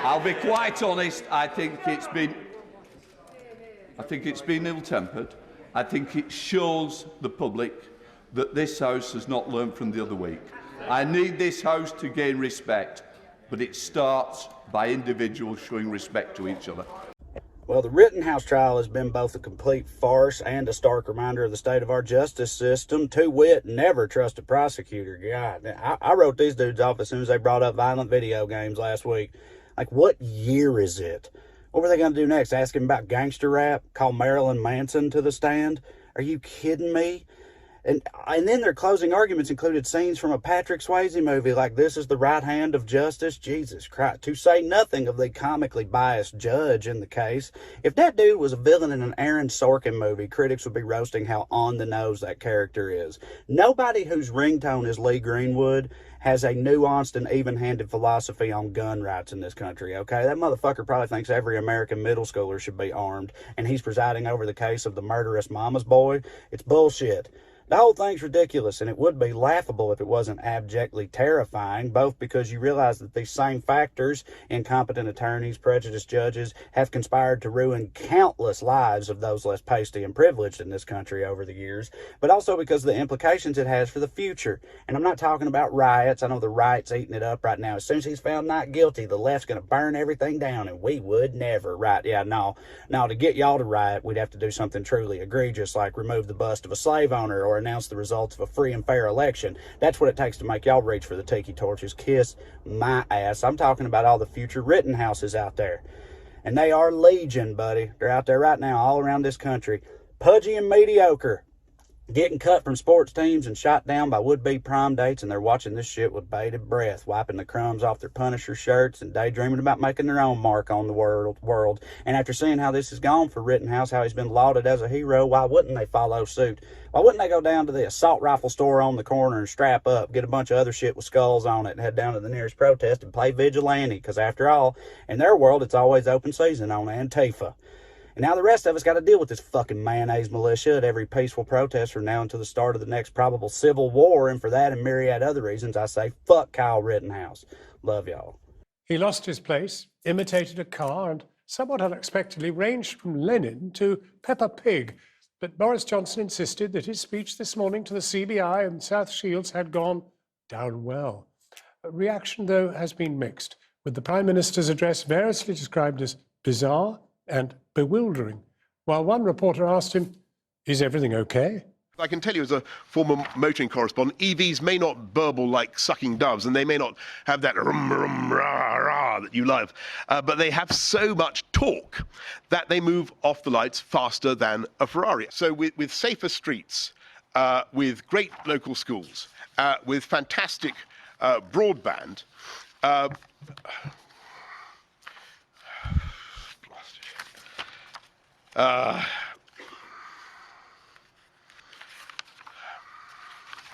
Speaker 10: I'll be quite honest, I think it's been ill-tempered. I think it shows the public that this House has not learned from the other week. I need this House to gain respect, but it starts by individuals showing respect to each other.
Speaker 3: Well, the Rittenhouse trial has been both a complete farce and a stark reminder of the state of our justice system. To wit, never trust a prosecutor. God, I wrote these dudes off as soon as they brought up violent video games last week. Like, what year is it? What were they going to do next? Ask him about gangster rap? Call Marilyn Manson to the stand? Are you kidding me? And then their closing arguments included scenes from a Patrick Swayze movie like This Is the Right Hand of Justice. Jesus Christ. To say nothing of the comically biased judge in the case. If that dude was a villain in an Aaron Sorkin movie, critics would be roasting how on the nose that character is. Nobody whose ringtone is Lee Greenwood has a nuanced and even-handed philosophy on gun rights in this country, okay? That motherfucker probably thinks every American middle schooler should be armed, and he's presiding over the case of the murderous mama's boy. It's bullshit. The whole thing's ridiculous, and it would be laughable if it wasn't abjectly terrifying, both because you realize that these same factors, incompetent attorneys, prejudiced judges, have conspired to ruin countless lives of those less pasty and privileged in this country over the years, but also because of the implications it has for the future. And I'm not talking about riots. I know the right's eating it up right now. As soon as he's found not guilty, the left's going to burn everything down, and we would never. Right, yeah, no, to get y'all to riot, we'd have to do something truly egregious, like remove the bust of a slave owner or announce the results of a free and fair election. That's what it takes to make y'all reach for the tiki torches. Kiss my ass. I'm talking about all the future Rittenhouses out there. And they are legion, buddy. They're out there right now all around this country. Pudgy and mediocre. Getting cut from sports teams and shot down by would-be prom dates, and they're watching this shit with bated breath, wiping the crumbs off their Punisher shirts and daydreaming about making their own mark on the world. And after seeing how this has gone for Rittenhouse, how he's been lauded as a hero, why wouldn't they follow suit? Why wouldn't they go down to the assault rifle store on the corner and strap up, get a bunch of other shit with skulls on it, and head down to the nearest protest and play vigilante? Because after all, in their world, it's always open season on Antifa. And now the rest of us got to deal with this fucking mayonnaise militia at every peaceful protest from now until the start of the next probable civil war. And for that and myriad other reasons, I say fuck Kyle Rittenhouse. Love y'all.
Speaker 6: He lost his place, imitated a car, and somewhat unexpectedly ranged from Lenin to Peppa Pig. But Boris Johnson insisted that his speech this morning to the CBI and South Shields had gone down well. Reaction, though, has been mixed, with the Prime Minister's address variously described as bizarre and bewildering, while one reporter asked him, "Is everything okay?"
Speaker 9: I can tell you as a former motoring correspondent, EVs may not burble like sucking doves, and they may not have that rum, rum, rah, rah that you love, but they have so much torque that they move off the lights faster than a Ferrari. So with safer streets, with great local schools, with fantastic broadband,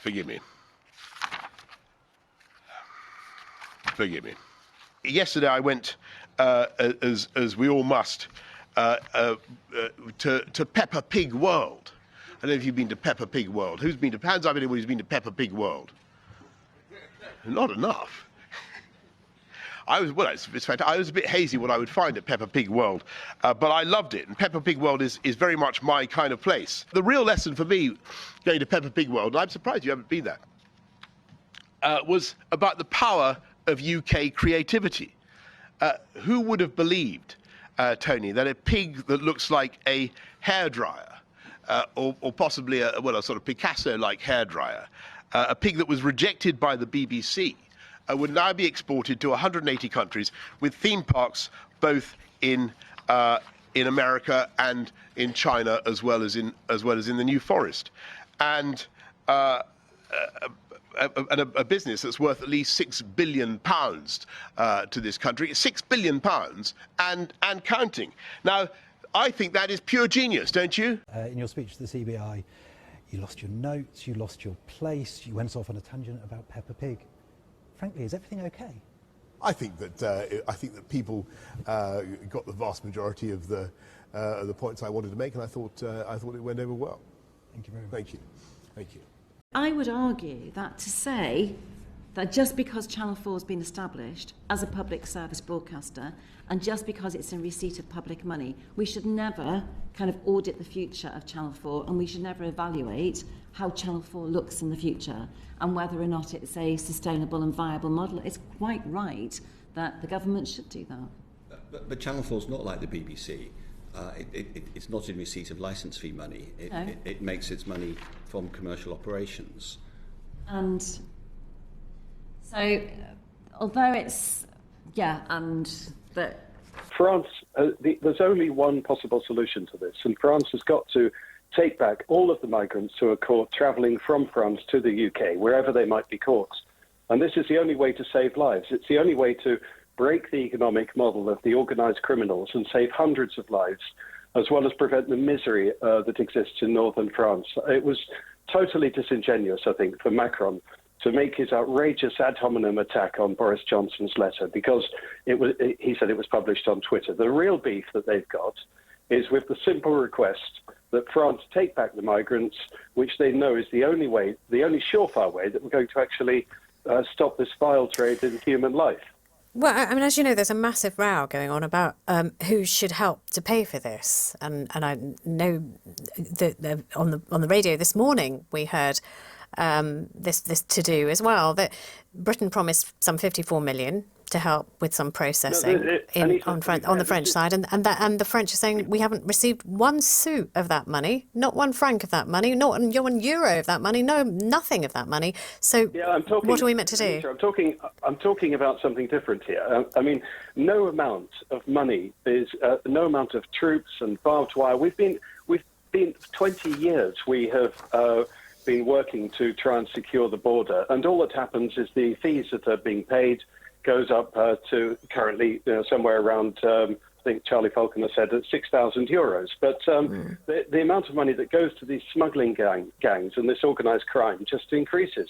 Speaker 9: forgive me. Yesterday I went, as we all must, to Peppa Pig World. I don't know if you've been to Peppa Pig World. Who's been to? Hands up anyone who's been to Peppa Pig World. Not enough. it's fantastic. I was a bit hazy what I would find at Peppa Pig World, but I loved it. And Peppa Pig World is very much my kind of place. The real lesson for me going to Peppa Pig World, and I'm surprised you haven't been there, was about the power of UK creativity. Who would have believed, Tony, that a pig that looks like a hairdryer, or possibly a sort of Picasso-like hairdryer, a pig that was rejected by the BBC, would now be exported to 180 countries with theme parks both in America and in China, as well as in the New Forest, and a business that's worth at least £6 billion to this country. £6 billion and counting. Now, I think that is pure genius, don't you?
Speaker 11: In your speech to the CBI, you lost your notes, you lost your place, you went off on a tangent about Peppa Pig. Frankly, is everything okay?
Speaker 9: I think that people got the vast majority of the points I wanted to make, and I thought it went over well.
Speaker 11: Thank you very much.
Speaker 9: Thank you. Thank you.
Speaker 12: I would argue that to say that just because Channel 4 has been established as a public service broadcaster and just because it's in receipt of public money, we should never kind of audit the future of Channel 4, and we should never evaluate how Channel 4 looks in the future and whether or not it's a sustainable and viable model. It's quite right that the government should do that.
Speaker 13: But Channel 4 is not like the BBC. It's not in receipt of licence fee money. It makes its money from commercial operations.
Speaker 12: And so, although it's,
Speaker 14: France, there's only one possible solution to this, and France has got to take back all of the migrants who are caught travelling from France to the UK, wherever they might be caught. And this is the only way to save lives. It's the only way to break the economic model of the organised criminals and save hundreds of lives, as well as prevent the misery that exists in northern France. It was totally disingenuous, I think, for Macron to make his outrageous ad hominem attack on Boris Johnson's letter, because he said it was published on Twitter. The real beef that they've got is with the simple request that France take back the migrants, which they know is the only way, the only surefire way that we're going to actually stop this vile trade in human life.
Speaker 15: Well, I mean, as you know, there's a massive row going on about who should help to pay for this, and I know that on the radio this morning we heard this to do as well, that Britain promised some 54 million to help with some processing on the French side, and the French are saying we haven't received one sou of that money, not 1 franc of that money, not 1 euro of that money, nothing of that money. So what are we meant to do?
Speaker 14: I'm talking about something different here. I mean, no amount of money is no amount of troops and barbed wire. We've been 20 years. We have been working to try and secure the border, and all that happens is the fees that are being paid goes up to currently somewhere around, I think Charlie Falconer said, at 6,000 euros. But the amount of money that goes to these smuggling gangs and this organised crime just increases.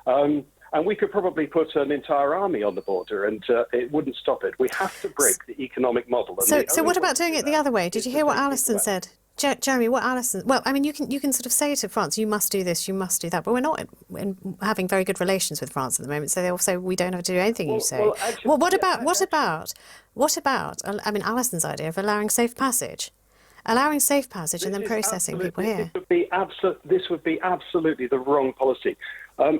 Speaker 14: And we could probably put an entire army on the border and it wouldn't stop it. We have to break the economic model.
Speaker 15: So what about doing it the other way? Did you hear what Alison said? Jeremy, what Alison... Well, I mean, you can sort of say to France, you must do this, you must do that, but we're not having very good relations with France at the moment, so they all say we don't have to do anything you say. What about, I mean, Alison's idea of allowing safe passage? Allowing safe passage and then processing people here.
Speaker 14: This would be absolutely the wrong policy.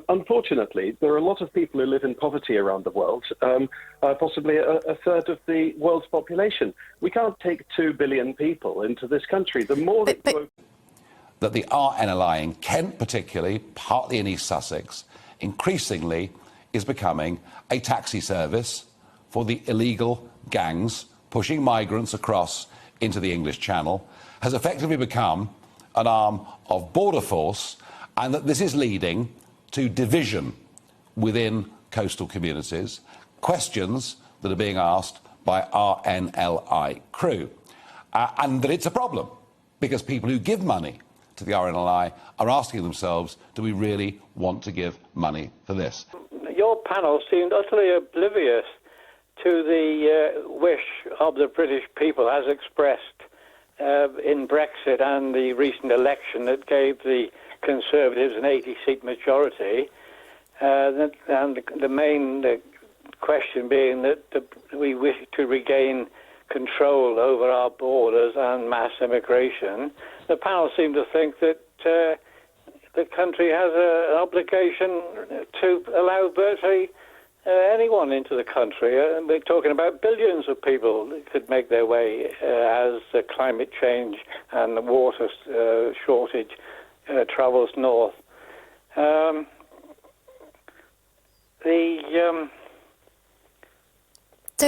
Speaker 14: Unfortunately, there are a lot of people who live in poverty around the world, possibly a third of the world's population. We can't take 2 billion people into this country. The more that
Speaker 26: the RNLI in Kent, particularly, partly in East Sussex, increasingly is becoming a taxi service for the illegal gangs pushing migrants across into the English Channel, has effectively become an arm of border force, and that this is leading to division within coastal communities, questions that are being asked by RNLI crew, and that it's a problem because people who give money to the RNLI are asking themselves, do we really want to give money for this?
Speaker 27: Your panel seemed utterly oblivious to the wish of the British people as expressed in Brexit and the recent election that gave the Conservatives an 80-seat majority, and the main question being that we wish to regain control over our borders and mass immigration. The panel seem to think that the country has an obligation to allow virtually anyone into the country. We're talking about billions of people that could make their way as climate change and the water shortage travels north.
Speaker 15: So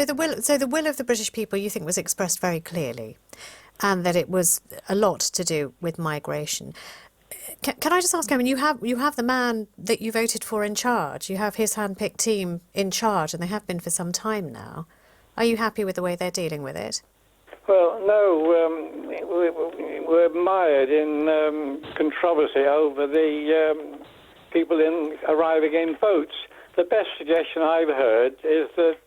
Speaker 15: the will of the British people, you think, was expressed very clearly, and that it was a lot to do with migration. Can I just ask, I mean, you have the man that you voted for in charge. You have his hand-picked team in charge, and they have been for some time now. Are you happy with the way they're dealing with it?
Speaker 27: Well, no, we're mired in controversy over the people arriving in boats. The best suggestion I've heard is that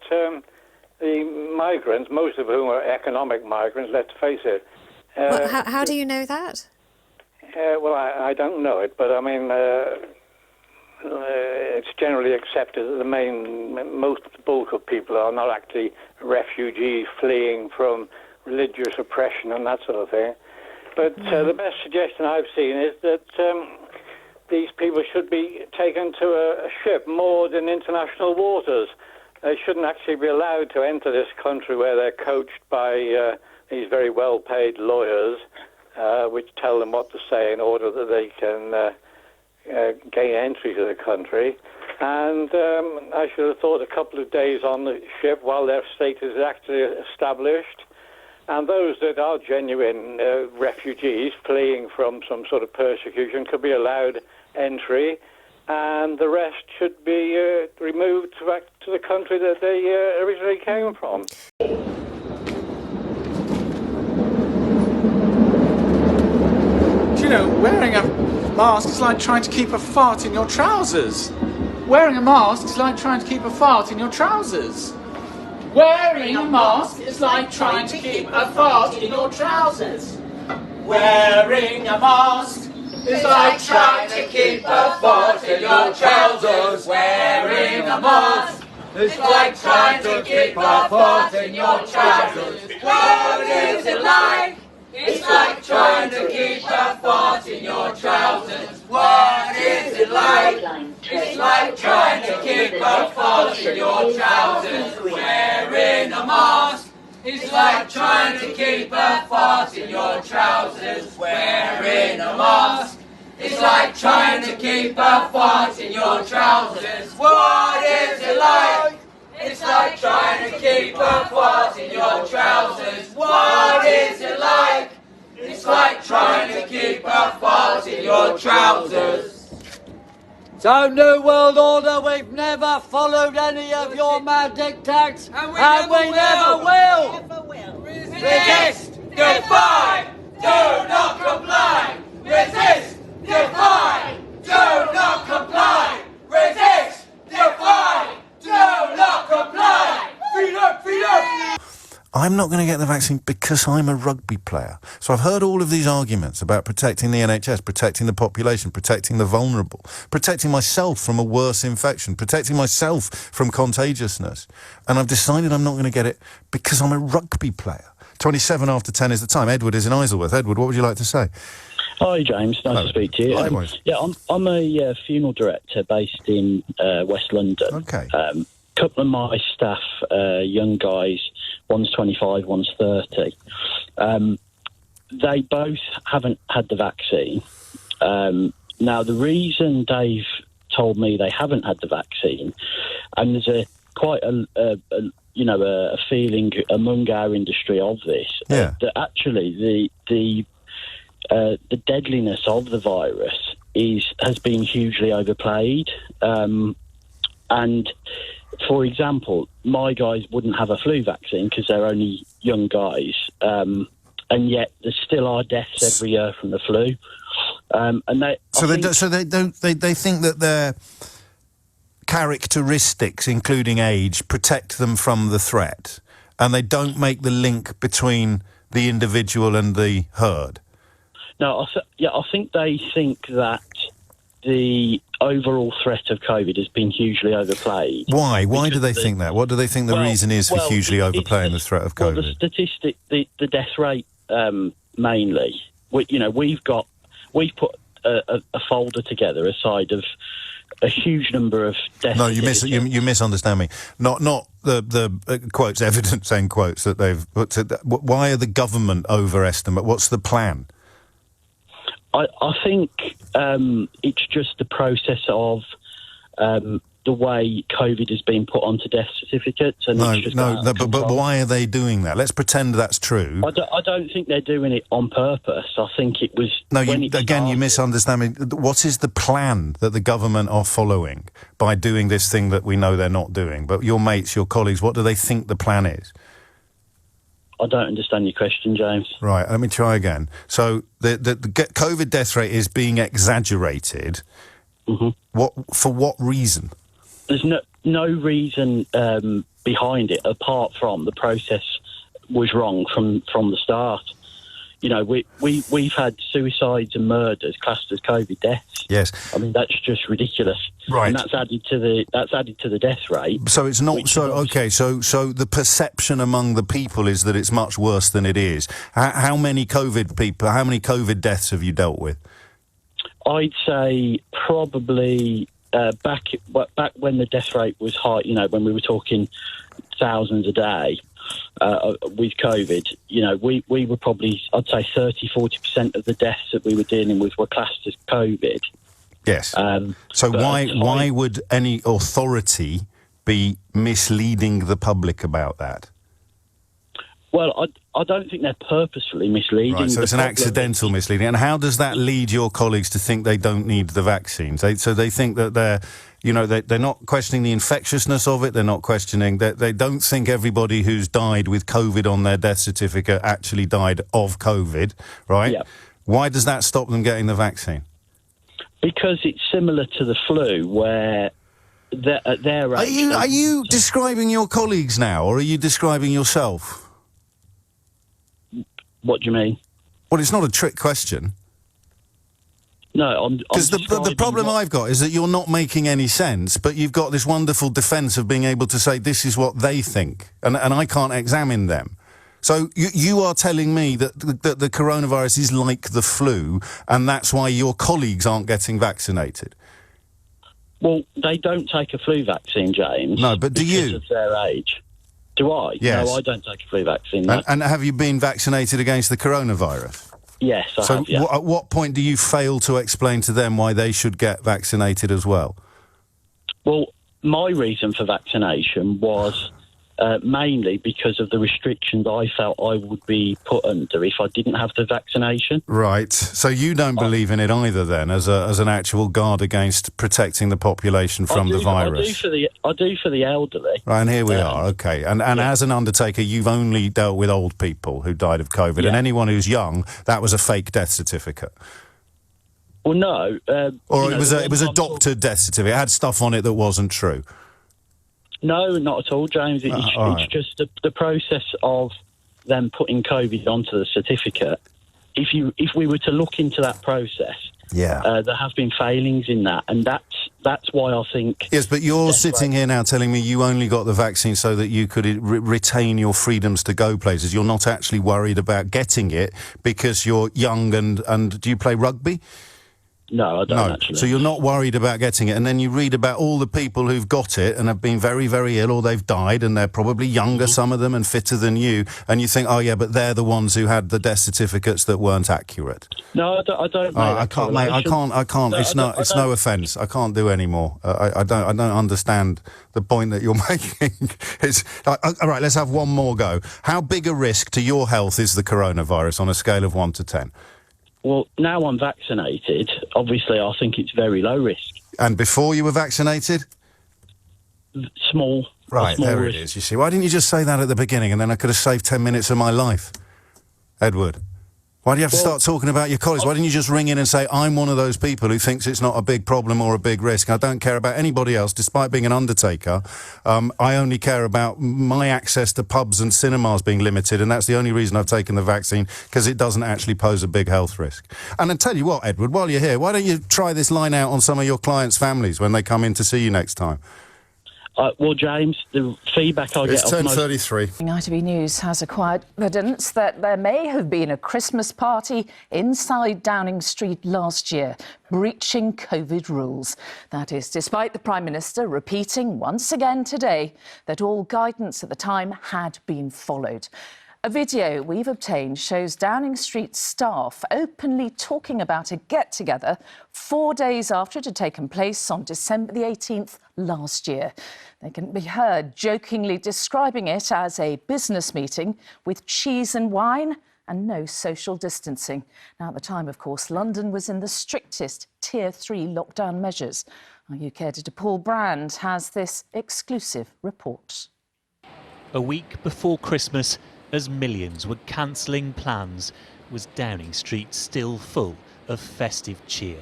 Speaker 27: the migrants, most of whom are economic migrants, let's face it.
Speaker 15: Well, how do you know that?
Speaker 27: Well, I don't know it, but I mean, it's generally accepted that most bulk of people are not actually refugees fleeing from religious oppression and that sort of thing. But the best suggestion I've seen is that these people should be taken to a ship moored in international waters. They shouldn't actually be allowed to enter this country where they're coached by these very well-paid lawyers, which tell them what to say in order that they can gain entry to the country. And I should have thought a couple of days on the ship while their status is actually established. And those that are genuine refugees fleeing from some sort of persecution could be allowed entry, and the rest should be removed back to the country that they originally came from.
Speaker 16: Do you know, wearing a mask is like trying to keep a fart in your trousers. Wearing a mask is like trying to keep a fart in your trousers. Wearing a mask is like trying to keep a fart in your trousers. Wearing a mask is like trying to keep a fart in your trousers. Wearing a mask is like trying to keep a fart in your trousers. What is it like? It's like trying to keep a fart in your trousers. What is it like? It's like trying to keep a fart in your trousers. Wearing a mask is like trying to keep a fart in your trousers. Wearing a mask is like trying to keep a fart in your trousers. What is it like? It's like trying to keep a fart in your trousers. What is it like? It's like trying to keep a fart in your trousers.
Speaker 18: So, New World Order, we've never followed any of your mad dictates, and we never will.
Speaker 16: Resist, defy, do not comply. Resist, defy, do not comply. Resist, defy, do not comply. Freedom, freedom.
Speaker 1: I'm not going to get the vaccine because I'm a rugby player. So I've heard all of these arguments about protecting the NHS, protecting the population, protecting the vulnerable, protecting myself from a worse infection, protecting myself from contagiousness. And I've decided I'm not going to get it because I'm a rugby player. 27 after 10 is the time. Edward is in Isleworth. Edward, what would you like to say?
Speaker 19: Hi, James. Nice to speak to you.
Speaker 1: Likewise.
Speaker 19: I'm a funeral director based in West London.
Speaker 1: Okay.
Speaker 19: Couple of my staff, young guys, one's 25, one's 30. They both haven't had the vaccine. Now, the reason they've told me they haven't had the vaccine, and there's quite a feeling among our industry of this, that actually the deadliness of the virus has been hugely overplayed. And for example, my guys wouldn't have a flu vaccine because they're only young guys, and yet there still are deaths every year from the flu. They think that their characteristics, including age, protect them from the threat, and they don't make the link between the individual and the herd. No, I think they think that the overall threat of COVID has been hugely overplayed.
Speaker 1: Why? Why do they think that? What do they think the reason is for hugely overplaying the threat of COVID?
Speaker 19: Well, the statistic, the death rate mainly. We've put a folder together aside of a huge number of deaths.
Speaker 1: No, you misunderstand me. Not the quotes, evidence end quotes that they've put to. Why are the government overestimate? What's the plan?
Speaker 19: I think it's just the process of the way COVID has been put onto death certificates. And
Speaker 1: but why are they doing that? Let's pretend that's true.
Speaker 19: I don't think they're doing it on purpose. I think it was...
Speaker 1: No, you misunderstand me. What is the plan that the government are following by doing this thing that we know they're not doing? But your mates, your colleagues, what do they think the plan is?
Speaker 19: I don't understand your question, James.
Speaker 1: Right, let me try again. So the COVID death rate is being exaggerated.
Speaker 19: Mm-hmm.
Speaker 1: For what reason?
Speaker 19: There's no reason behind it apart from the process was wrong from the start. We've had suicides and murders classed as COVID deaths.
Speaker 1: Yes.
Speaker 19: I mean, that's just ridiculous.
Speaker 1: Right.
Speaker 19: And that's added to the death rate.
Speaker 1: So it's not so okay. So the perception among the people is that it's much worse than it is. How many COVID deaths have you dealt with?
Speaker 19: I'd say probably back when the death rate was high. When we were talking thousands a day. With COVID, we were probably, I'd say 30-40% of the deaths that we were dealing with were classed as COVID.
Speaker 1: Yes. So why would any authority be misleading the public about that?
Speaker 19: Well, I don't think they're purposefully misleading.
Speaker 1: Right, so it's an accidental misleading. And how does that lead your colleagues to think they don't need the vaccines? So they think that they're not questioning the infectiousness of it. They're not questioning that they don't think everybody who's died with COVID on their death certificate actually died of COVID, right?
Speaker 19: Yeah.
Speaker 1: Why does that stop them getting the vaccine?
Speaker 19: Because it's similar to the flu, where at their age...
Speaker 1: Are you describing your colleagues now, or are you describing yourself?
Speaker 19: What do you mean?
Speaker 1: Well, it's not a trick question.
Speaker 19: No,
Speaker 1: because the problem I've got is that you're not making any sense, but you've got this wonderful defence of being able to say this is what they think, and I can't examine them. So you are telling me that the coronavirus is like the flu, and that's why your colleagues aren't getting vaccinated?
Speaker 19: Well, they don't take a flu vaccine, James.
Speaker 1: No, but do you?
Speaker 19: Because of their age. Do I?
Speaker 1: Yes.
Speaker 19: No, I don't take a flu vaccine. No.
Speaker 1: And have you been vaccinated against the coronavirus?
Speaker 19: Yes, I have, yeah.
Speaker 1: So at what point do you fail to explain to them why they should get vaccinated as well?
Speaker 19: Well, my reason for vaccination was mainly because of the restrictions I felt I would be put under if I didn't have the vaccination.
Speaker 1: Right. So you don't believe in it either, then, as an actual guard against protecting the population from the virus?
Speaker 19: I do for the elderly.
Speaker 1: Right, and here we are. Okay. And as an undertaker, you've only dealt with old people who died of COVID, and anyone who's young, that was a fake death certificate.
Speaker 19: Well, no.
Speaker 1: Or it was a doctored death certificate. It had stuff on it that wasn't true.
Speaker 19: No, not at all, James. It's just the process of them putting COVID onto the certificate. If we were to look into that process, there have been failings in that, and that's why I think...
Speaker 1: Yes, but you're sitting here now telling me you only got the vaccine so that you could retain your freedoms to go places. You're not actually worried about getting it because you're young and do you play rugby?
Speaker 19: No, I don't actually.
Speaker 1: So you're not worried about getting it, and then you read about all the people who've got it and have been very, very ill, or they've died, and they're probably younger, some of them, and fitter than you, and you think, oh yeah, but they're the ones who had the death certificates that weren't accurate.
Speaker 19: No, I don't.
Speaker 1: I can't. No, it's no offence. I can't do any more. I don't understand the point that you're making. All right, let's have one more go. How big a risk to your health is the coronavirus on a scale of 1 to 10?
Speaker 19: Well, now I'm vaccinated, obviously I think it's very low risk.
Speaker 1: And before you were vaccinated?
Speaker 19: Small.
Speaker 1: Right, there it is, you see. Why didn't you just say that at the beginning, and then I could have saved 10 minutes of my life? Edward, Why do you have to start talking about your colleagues? Why didn't you just ring in and say, I'm one of those people who thinks it's not a big problem or a big risk. I don't care about anybody else, despite being an undertaker. I only care about my access to pubs and cinemas being limited, and that's the only reason I've taken the vaccine, because it doesn't actually pose a big health risk. And I tell you what, Edward, while you're here, why don't you try this line out on some of your clients' families when they come in to see you next time?
Speaker 19: Well, James, the feedback I get...
Speaker 1: It's 10:33.
Speaker 2: ITV News has acquired evidence that there may have been a Christmas party inside Downing Street last year, breaching COVID rules. That is, despite the Prime Minister repeating once again today that all guidance at the time had been followed. A video we've obtained shows Downing Street staff openly talking about a get-together 4 days after it had taken place on December the 18th last year. They can be heard jokingly describing it as a business meeting with cheese and wine and no social distancing. Now, at the time, of course, London was in the strictest Tier 3 lockdown measures. Our UK editor Paul Brand has this exclusive report.
Speaker 20: A week before Christmas, as millions were cancelling plans, was Downing Street still full of festive cheer.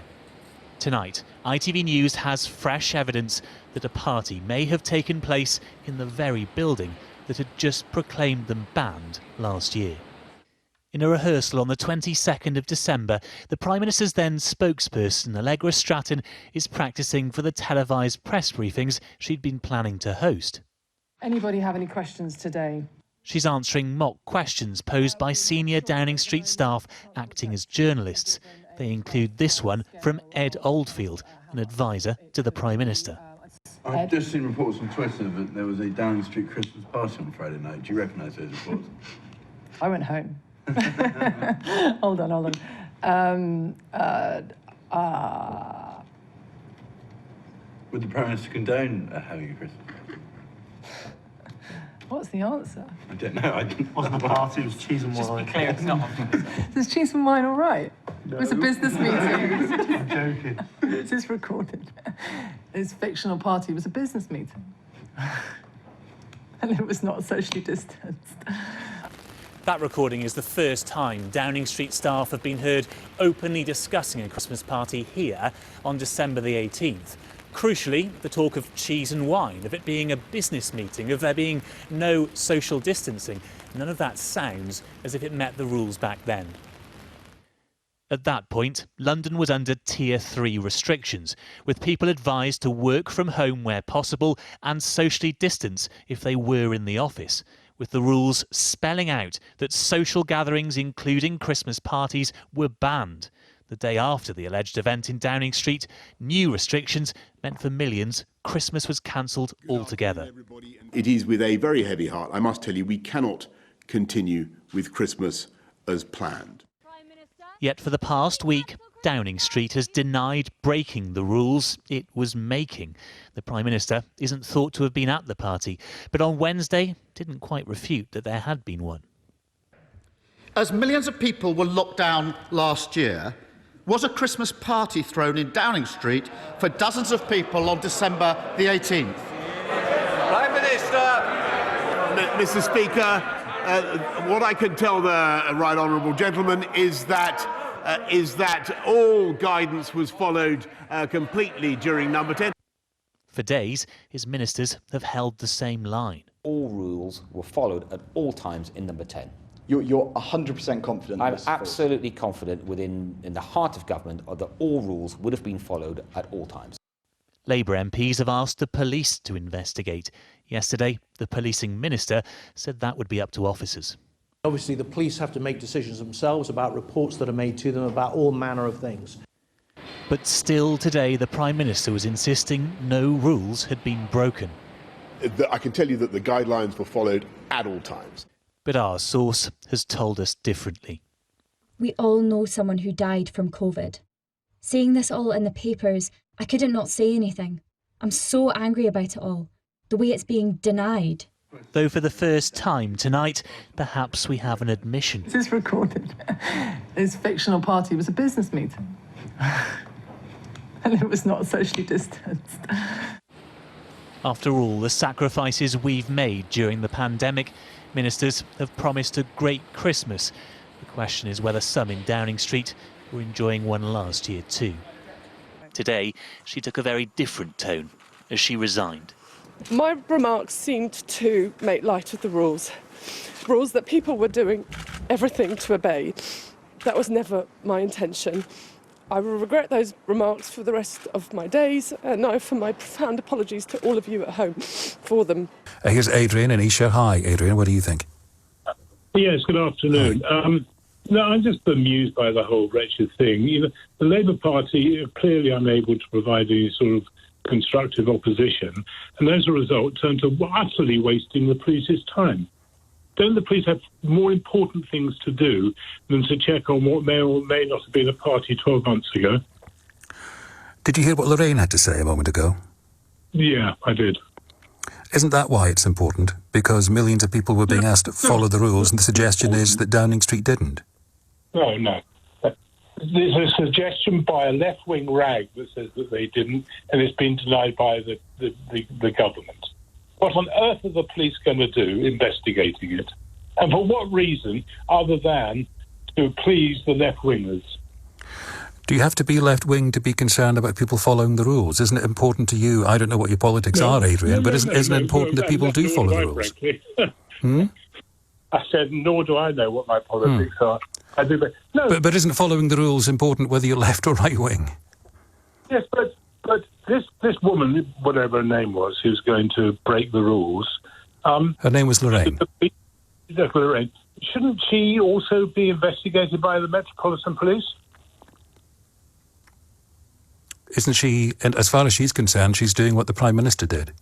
Speaker 20: Tonight, ITV News has fresh evidence that a party may have taken place in the very building that had just proclaimed them banned last year. In a rehearsal on the 22nd of December, the Prime Minister's then spokesperson, Allegra Stratton, is practising for the televised press briefings she'd been planning to host.
Speaker 21: Anybody have any questions today?
Speaker 20: She's answering mock questions posed by senior Downing Street staff acting as journalists. They include this one from Ed Oldfield, an advisor to the Prime Minister.
Speaker 22: I've just seen reports on Twitter that there was a Downing Street Christmas party on Friday night. Do you recognise those reports?
Speaker 21: I went home. Hold on.
Speaker 22: Would the Prime Minister condone having a Christmas?
Speaker 21: What's the answer?
Speaker 22: I don't know.
Speaker 23: It wasn't a party, it was cheese and wine.
Speaker 21: Just be clear, it's not. Is cheese and wine all right?
Speaker 23: No.
Speaker 21: It was a business meeting.
Speaker 23: I'm joking.
Speaker 21: This is recorded. This fictional party was a business meeting. And it was not socially distanced.
Speaker 20: That recording is the first time Downing Street staff have been heard openly discussing a Christmas party here on December the 18th. Crucially, the talk of cheese and wine, of it being a business meeting, of there being no social distancing. None of that sounds as if it met the rules back then. At that point, London was under Tier 3 restrictions, with people advised to work from home where possible and socially distance if they were in the office, with the rules spelling out that social gatherings, including Christmas parties, were banned. The day after the alleged event in Downing Street, new restrictions meant for millions Christmas was cancelled altogether.
Speaker 24: It is with a very heavy heart, I must tell you, we cannot continue with Christmas as planned.
Speaker 20: Yet for the past week, Downing Street has denied breaking the rules it was making. The Prime Minister isn't thought to have been at the party, but on Wednesday didn't quite refute that there had been one.
Speaker 25: As millions of people were locked down last year, was a Christmas party thrown in Downing Street for dozens of people on December the 18th?
Speaker 18: Prime Minister!
Speaker 9: Mr. Speaker, what I can tell the right honourable gentleman is that all guidance was followed completely during number 10.
Speaker 20: For days, his ministers have held the same line.
Speaker 28: All rules were followed at all times in number 10.
Speaker 29: You're 100% confident?
Speaker 28: I'm absolutely confident in the heart of government that all rules would have been followed at all times.
Speaker 20: Labour MPs have asked the police to investigate. Yesterday, the policing minister said that would be up to officers.
Speaker 30: Obviously, the police have to make decisions themselves about reports that are made to them about all manner of things.
Speaker 20: But still today, the Prime Minister was insisting no rules had been broken.
Speaker 24: I can tell you that the guidelines were followed at all times.
Speaker 20: But our source has told us differently.
Speaker 31: We all know someone who died from COVID. Seeing this all in the papers, I couldn't not say anything. I'm so angry about it all, the way it's being denied.
Speaker 20: Though for the first time tonight, perhaps we have an admission.
Speaker 21: This is recorded. This fictional party was a business meeting. And it was not socially distanced.
Speaker 20: After all the sacrifices we've made during the pandemic, ministers have promised a great Christmas. The question is whether some in Downing Street were enjoying one last year too. Today, she took a very different tone as she resigned.
Speaker 3: My remarks seemed to make light of the rules that people were doing everything to obey. That was never my intention. I will regret those remarks for the rest of my days, and I offer my profound apologies to all of you at home for them.
Speaker 4: Here's Adrian in Esher. Hi, Adrian, what do you think?
Speaker 5: Yes, good afternoon. No, I'm just bemused by the whole wretched thing. You know, the Labour Party are clearly unable to provide any sort of constructive opposition, and as a result turn to utterly wasting the police's time. Don't the police have more important things to do than to check on what may or may not have been a party 12 months ago?
Speaker 4: Did you hear what Lorraine had to say a moment ago?
Speaker 5: Yeah, I did.
Speaker 4: Isn't that why it's important? Because millions of people were being asked to follow the rules, and the suggestion is that Downing Street didn't.
Speaker 5: No. There's a suggestion by a left-wing rag that says that they didn't, and it's been denied by the government. What on earth are the police going to do investigating it? And for what reason other than to please the left-wingers?
Speaker 4: Do you have to be left-wing to be concerned about people following the rules? Isn't it important to you? I don't know what your politics are, Adrian, but isn't it important that people do follow the rules?
Speaker 5: I said, nor do I know what my politics are. I do,
Speaker 4: but isn't following the rules important whether you're left or right-wing?
Speaker 5: Yes, but this woman, whatever her name was, who's going to break the rules...
Speaker 4: her name was Lorraine.
Speaker 5: Lorraine. Shouldn't she also be investigated by the Metropolitan Police?
Speaker 4: Isn't she, and as far as she's concerned, she's doing what the Prime Minister did?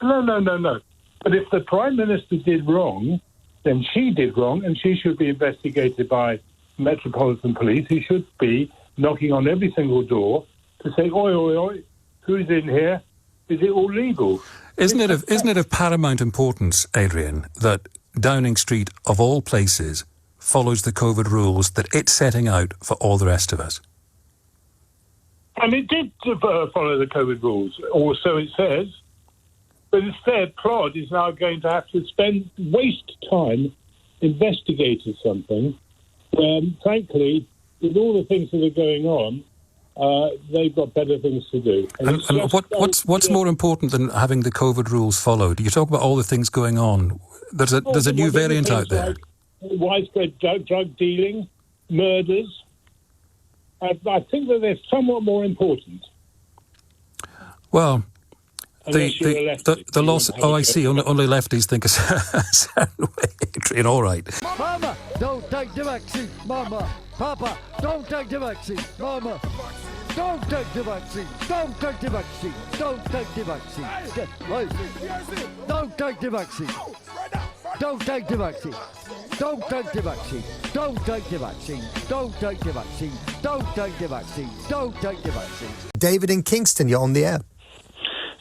Speaker 5: No. But if the Prime Minister did wrong, then she did wrong, and she should be investigated by Metropolitan Police. He should be knocking on every single door to say, oi, oi, oi, who's in here? Is it all legal?
Speaker 4: Isn't it of paramount importance, Adrian, that Downing Street, of all places, follows the COVID rules that it's setting out for all the rest of us?
Speaker 5: And it did follow the COVID rules, or so it says. But instead, Plod is now going to have to waste time investigating something where, frankly, with all the things that are going on, they've got better things to do.
Speaker 4: And what's more important than having the COVID rules followed? You talk about all the things going on. There's a new variant out there.
Speaker 5: Like widespread drug dealing, murders. I think that they're somewhat more important.
Speaker 4: Well, the loss... Oh, I see. Only lefties think a certain way, Adrian. All right.
Speaker 6: Mama, don't take the vaccine. Mama, Papa, don't take the vaccine. Mama, don't take the vaccine. Don't take the vaccine. Don't take the vaccine. Don't take the vaccine. Don't take the vaccine. Don't take the vaccine. Don't take the vaccine. Don't take the vaccine. Don't take the vaccine. Don't take the vaccine.
Speaker 7: David in Kingston, you're on the air.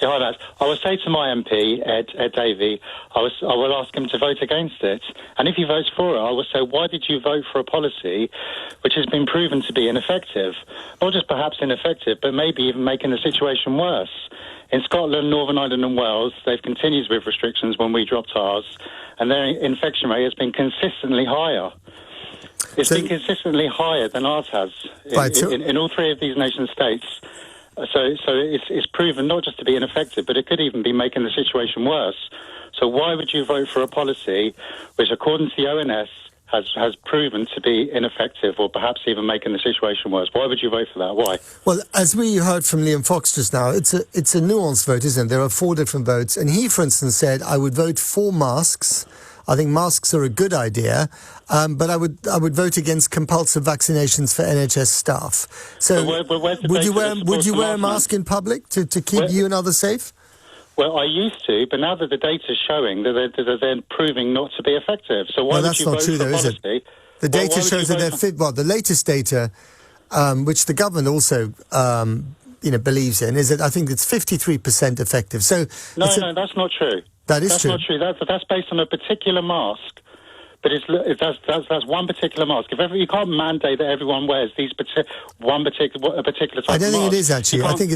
Speaker 8: Yeah, hi, Matt. I would say to my MP, Ed Davey, I will ask him to vote against it. And if he votes for it, I will say, why did you vote for a policy which has been proven to be ineffective? Not just perhaps ineffective, but maybe even making the situation worse. In Scotland, Northern Ireland and Wales, they've continued with restrictions when we dropped ours, and their infection rate has been consistently higher. It's been consistently higher than ours has in all three of these nation states. So it's proven not just to be ineffective, but it could even be making the situation worse. So why would you vote for a policy which, according to the ONS, has proven to be ineffective or perhaps even making the situation worse? Why would you vote for that? Why?
Speaker 7: Well, as we heard from Liam Fox just now, it's a nuanced vote, isn't it? There are 4 different votes. And he, for instance, said, I would vote for masks. I think masks are a good idea, but I would vote against compulsive vaccinations for NHS staff. So would you wear a mask in public to keep you and others safe?
Speaker 8: Well, I used to, but now that the data's showing that they're proving not to be effective. So why would you vote for a policy?
Speaker 7: The data shows that they're fit. Well, the latest data, which the government also believes in, is that I think it's 53% effective. So
Speaker 8: no, that's not true.
Speaker 7: That is true.
Speaker 8: That's not true. That's based on a particular mask. But that's one particular mask. You can't mandate that everyone wears these a particular type of mask.
Speaker 7: I don't think it is actually. I think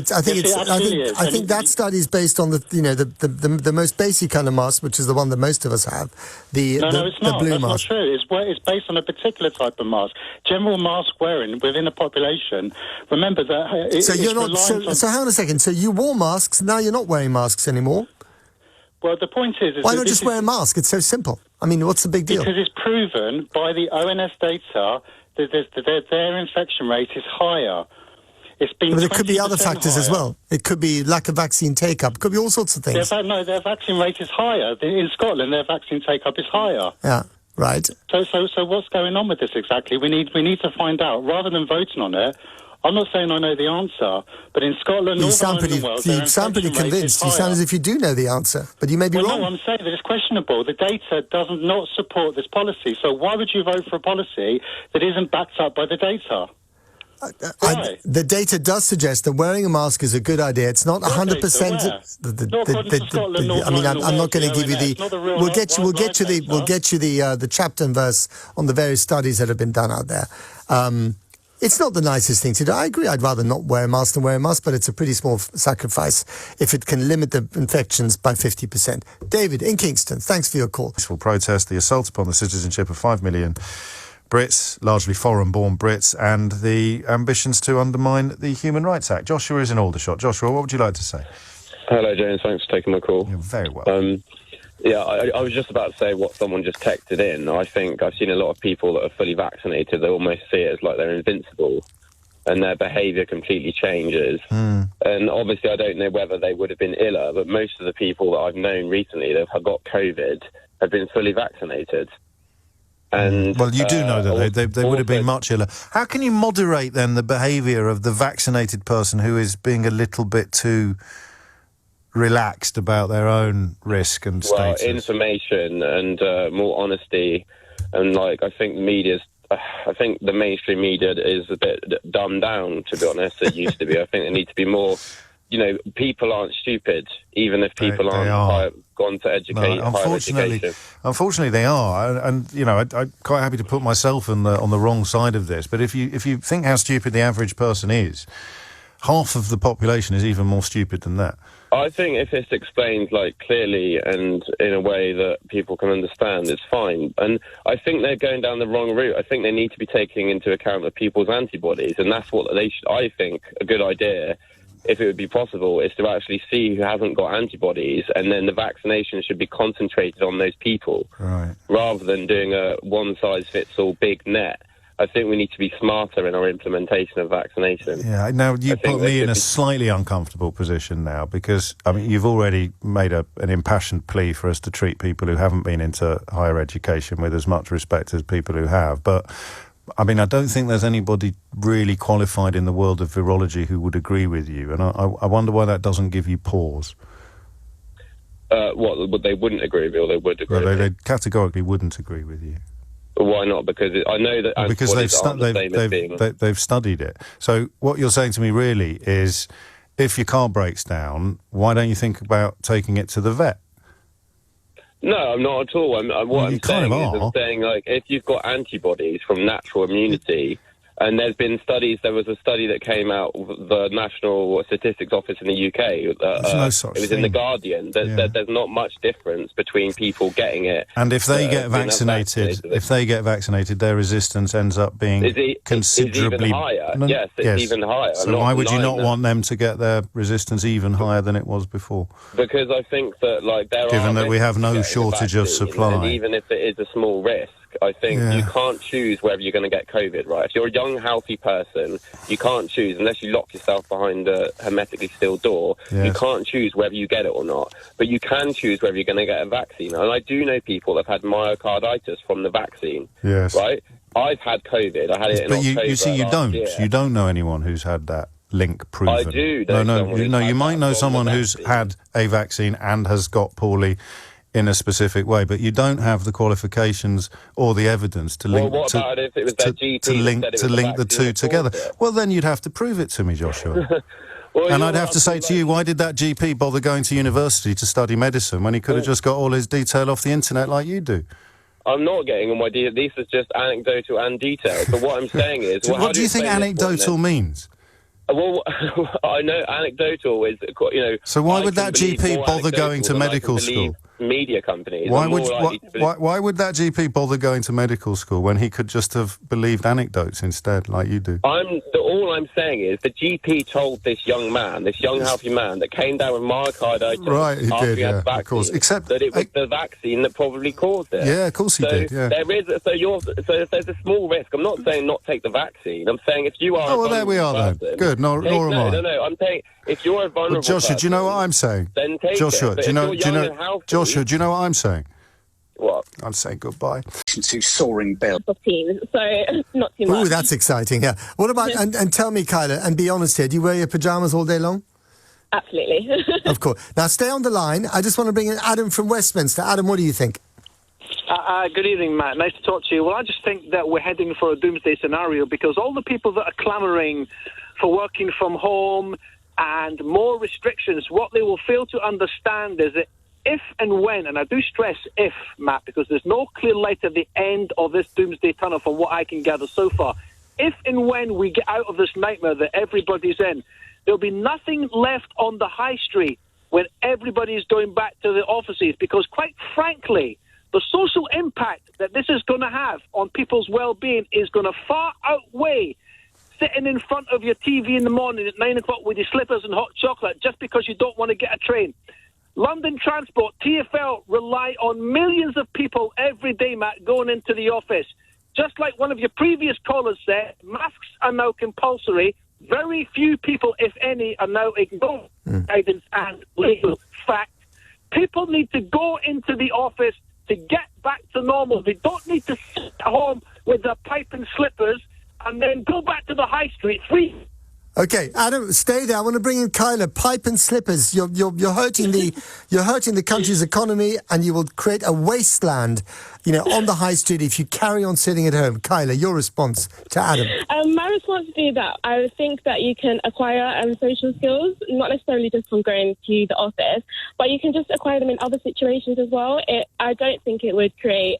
Speaker 7: that study is based on the most basic kind of mask, which is the one that most of us have.
Speaker 8: No, it's not.
Speaker 7: The blue
Speaker 8: That's
Speaker 7: mask.
Speaker 8: not true. It's based on a particular type of mask. General mask wearing within the population. Remember that.
Speaker 7: So hang on a second. So you wore masks. Now you're not wearing masks anymore.
Speaker 8: Well, the point is
Speaker 7: why not just wear a mask? It's so simple. I mean, what's the big deal?
Speaker 8: Because it's proven by the ONS data that their infection rate is higher. It's been.
Speaker 7: But there could be other factors
Speaker 8: higher.
Speaker 7: as well. It could be lack of vaccine take-up. It could be all sorts of things.
Speaker 8: Their vaccine rate is higher. In Scotland, their vaccine take-up is higher.
Speaker 7: Yeah, right.
Speaker 8: So what's going on with this exactly? We need to find out. Rather than voting on it, I'm not saying I know the answer, but in Scotland,
Speaker 7: you sound pretty convinced. You sound as if you do know the answer, but you may be wrong.
Speaker 8: No, I'm saying that it's questionable. The data does not support this policy. So why would you vote for a policy that isn't backed up by the data?
Speaker 7: The data does suggest that wearing a mask is a good idea. It's not 100%. I mean, I'm not going to give you the. We'll get you the chapter and verse on the various studies that have been done out there. It's not the nicest thing to do. I agree. I'd rather not wear a mask than wear a mask, but it's a pretty small sacrifice if it can limit the infections by 50%. David in Kingston, thanks for your call.
Speaker 1: Peaceful protest, the assault upon the citizenship of 5 million Brits, largely foreign-born Brits, and the ambitions to undermine the Human Rights Act. Joshua is in Aldershot. Joshua, what would you like to say?
Speaker 10: Hello, James. Thanks for taking my call.
Speaker 1: You're very welcome.
Speaker 10: I was just about to say what someone just texted in. I think I've seen a lot of people that are fully vaccinated that almost see it as like they're invincible, and their behaviour completely changes. And obviously I don't know whether they would have been iller, but most of the people that I've known recently that have got COVID have been fully vaccinated. And,
Speaker 1: well, you do know that they would have been much iller. How can you moderate, then, the behaviour of the vaccinated person who is being a little bit too relaxed about their own risk and status?
Speaker 10: Well, information and more honesty, and I think the mainstream media is a bit dumbed down, to be honest. It used to be. I think there need to be more. People aren't stupid, even if people aren't gone to educate.
Speaker 1: No, unfortunately, they are, and I'm quite happy to put myself on the wrong side of this. But if you think how stupid the average person is, half of the population is even more stupid than that.
Speaker 10: I think if it's explained clearly and in a way that people can understand, it's fine. And I think they're going down the wrong route. I think they need to be taking into account of people's antibodies, and that's what they should. I think a good idea, if it would be possible, is to actually see who hasn't got antibodies, and then the vaccination should be concentrated on those people,
Speaker 1: right,
Speaker 10: rather than doing a one-size-fits-all big net. I think we need to be smarter in our implementation of vaccination.
Speaker 1: Yeah, now you put me in a slightly uncomfortable position now, because, you've already made an impassioned plea for us to treat people who haven't been into higher education with as much respect as people who have. But, I don't think there's anybody really qualified in the world of virology who would agree with you. And I wonder why that doesn't give you pause.
Speaker 10: What, they wouldn't agree with you, or they would agree with you?
Speaker 1: They categorically wouldn't agree with you.
Speaker 10: Why not? Because I know that
Speaker 1: because they've studied it. So what you're saying to me really is, if your car breaks down, why don't you think about taking it to the vet?
Speaker 10: No, I'm not at all. I'm saying if you've got antibodies from natural immunity, and there was a study that came out of the National Statistics Office in the UK. It was in The Guardian. There's not much difference between people getting it.
Speaker 1: And if they get vaccinated, their resistance ends up being considerably
Speaker 10: higher. It's even higher.
Speaker 1: So why would you not want them to get their resistance even higher than it was before?
Speaker 10: Because I think that
Speaker 1: given that we have no shortage of supply,
Speaker 10: and even if it is a small risk, I think you can't choose whether you're going to get COVID, right? If you're a young, healthy person, you can't choose, unless you lock yourself behind a hermetically sealed door, you can't choose whether you get it or not. But you can choose whether you're going to get a vaccine. And I do know people that have had myocarditis from the vaccine, right? I've had COVID. I had it in October last year.
Speaker 1: You don't know anyone who's had that link proven.
Speaker 10: I do.
Speaker 1: You might know someone who's had a vaccine and has got poorly in a specific way, but you don't have the qualifications or the evidence to link
Speaker 10: what about if it was their GP
Speaker 1: to link the two together. Well, then you'd have to prove it to me, Joshua. And I'd have to say to you, why did that GP bother going to university to study medicine when he could have just got all his detail off the internet like you do?
Speaker 10: I'm not getting on my details. These are just anecdotal and detailed. But what I'm saying is...
Speaker 1: What do you think anecdotal means?
Speaker 10: Well, I know anecdotal is,
Speaker 1: So why would
Speaker 10: I
Speaker 1: that
Speaker 10: can believe
Speaker 1: GP
Speaker 10: more
Speaker 1: bother going
Speaker 10: anecdotal
Speaker 1: to
Speaker 10: than I
Speaker 1: medical
Speaker 10: can believe
Speaker 1: school?
Speaker 10: Media companies.
Speaker 1: Why
Speaker 10: I'm
Speaker 1: would
Speaker 10: more likely to believe-
Speaker 1: why would that GP bother going to medical school when he could just have believed anecdotes instead, like you do?
Speaker 10: All I'm saying is the GP told this young man, this young healthy man that came down with myocarditis
Speaker 1: Right, he
Speaker 10: after
Speaker 1: did,
Speaker 10: he had
Speaker 1: yeah,
Speaker 10: the vaccine,
Speaker 1: of course. Except
Speaker 10: that it was the vaccine that probably caused it.
Speaker 1: Yeah, of course he did, yeah.
Speaker 10: There is, so if there's a small risk. I'm not saying not take the vaccine. I'm saying if you are
Speaker 1: Oh, well, there we are then. Good, nor am I.
Speaker 10: No, I'm saying if you're a vulnerable
Speaker 1: Joshua,
Speaker 10: person,
Speaker 1: do you know what I'm saying?
Speaker 10: then take
Speaker 1: Joshua,
Speaker 10: it. But
Speaker 1: do you
Speaker 10: if
Speaker 1: know?
Speaker 10: you're
Speaker 1: Do you
Speaker 10: young
Speaker 1: know?
Speaker 10: and healthy-
Speaker 1: Joshua, do you know what I'm saying?
Speaker 10: What?
Speaker 1: I'm saying goodbye.
Speaker 2: To soaring bell.
Speaker 11: Teams, so not too much.
Speaker 7: Ooh, that's exciting, yeah. What about, and tell me, Kyla, and be honest here, do you wear your pyjamas all day long?
Speaker 11: Absolutely.
Speaker 7: Of course. Now, stay on the line. I just want to bring in Adam from Westminster. Adam, what do you think?
Speaker 12: Good evening, Matt. Nice to talk to you. Well, I just think that we're heading for a doomsday scenario because all the people that are clamouring for working from home and more restrictions, what they will fail to understand is that if and when, and I do stress if, Matt, because there's no clear light at the end of this doomsday tunnel from what I can gather so far, if and when we get out of this nightmare that everybody's in, there'll be nothing left on the high street when everybody's going back to the offices because, quite frankly, the social impact that this is going to have on people's well-being is going to far outweigh sitting in front of your TV in the morning at 9 o'clock with your slippers and hot chocolate just because you don't want to get a train. London Transport, TfL, rely on millions of people every day, Matt, going into the office. Just like one of your previous callers said, masks are now compulsory. Very few people, if any, are now ignoring guidance and legal fact. People need to go into the office to get back to normal. They don't need to sit at home with their pipe and slippers and then go back to the high street free.
Speaker 7: Okay, Adam, stay there. I want to bring in Kyla. Pipe and slippers. You're hurting the country's economy, and you will create a wasteland, on the high street if you carry on sitting at home. Kyla, your response to Adam?
Speaker 11: My response would be that I think that you can acquire social skills, not necessarily just from going to the office, but you can just acquire them in other situations as well. I don't think it would create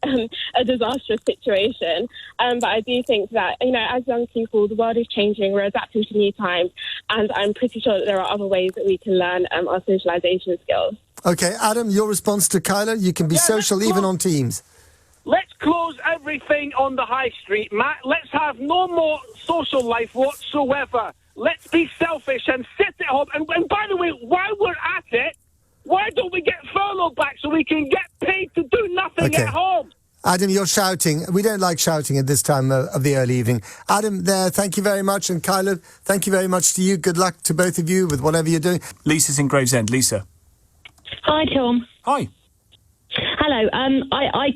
Speaker 11: a disastrous situation, but I do think that, as young people, the world is changing. We're adapting to new times, and I'm pretty sure that there are other ways that we can learn our socialisation skills.
Speaker 7: Okay, Adam, your response to Kyla? You can be social even on Teams.
Speaker 12: Let's close everything on the high street, Matt. Let's have no more social life whatsoever. Let's be selfish and sit at home. And by the way, while we're at it, why don't we get furlough back so we can get paid to do nothing at home?
Speaker 7: Adam, you're shouting. We don't like shouting at this time of the early evening. Adam, there, thank you very much. And Kyla, thank you very much to you. Good luck to both of you with whatever you're doing.
Speaker 13: Lisa's in Gravesend. Lisa.
Speaker 14: Hi, Tom.
Speaker 13: Hi.
Speaker 14: Hello. I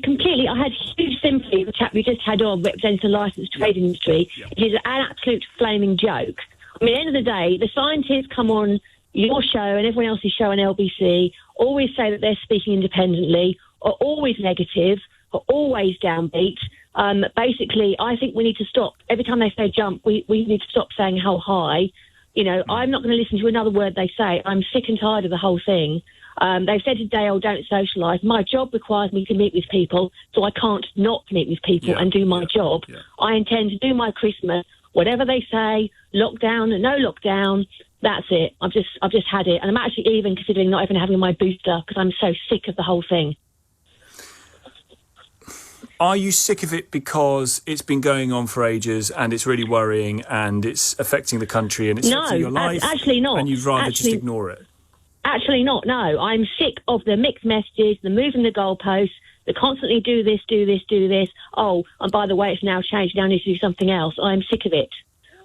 Speaker 14: had huge sympathy for the chap we just had on representing the licensed trade industry. It is an absolute flaming joke. I mean, at the end of the day, the scientists come on your show and everyone else's show on LBC, always say that they're speaking independently, are always negative, are always downbeat. Basically, I think we need to stop. Every time they say jump, we need to stop saying how high. I'm not going to listen to another word they say. I'm sick and tired of the whole thing. They've said today, don't socialise. My job requires me to meet with people, so I can't not meet with people and do my job. Yeah. I intend to do my Christmas, whatever they say, lockdown, no lockdown, that's it. I've just had it. And I'm actually even considering not even having my booster because I'm so sick of the whole thing.
Speaker 13: Are you sick of it because it's been going on for ages and it's really worrying and it's affecting the country and it's affecting your life?
Speaker 14: Actually not.
Speaker 13: And you'd rather just ignore it?
Speaker 14: Actually not, no. I'm sick of the mixed messages, the moving the goalposts, the constantly do this, do this, do this. Oh, and by the way, it's now changed. Now I need to do something else. I'm sick of it.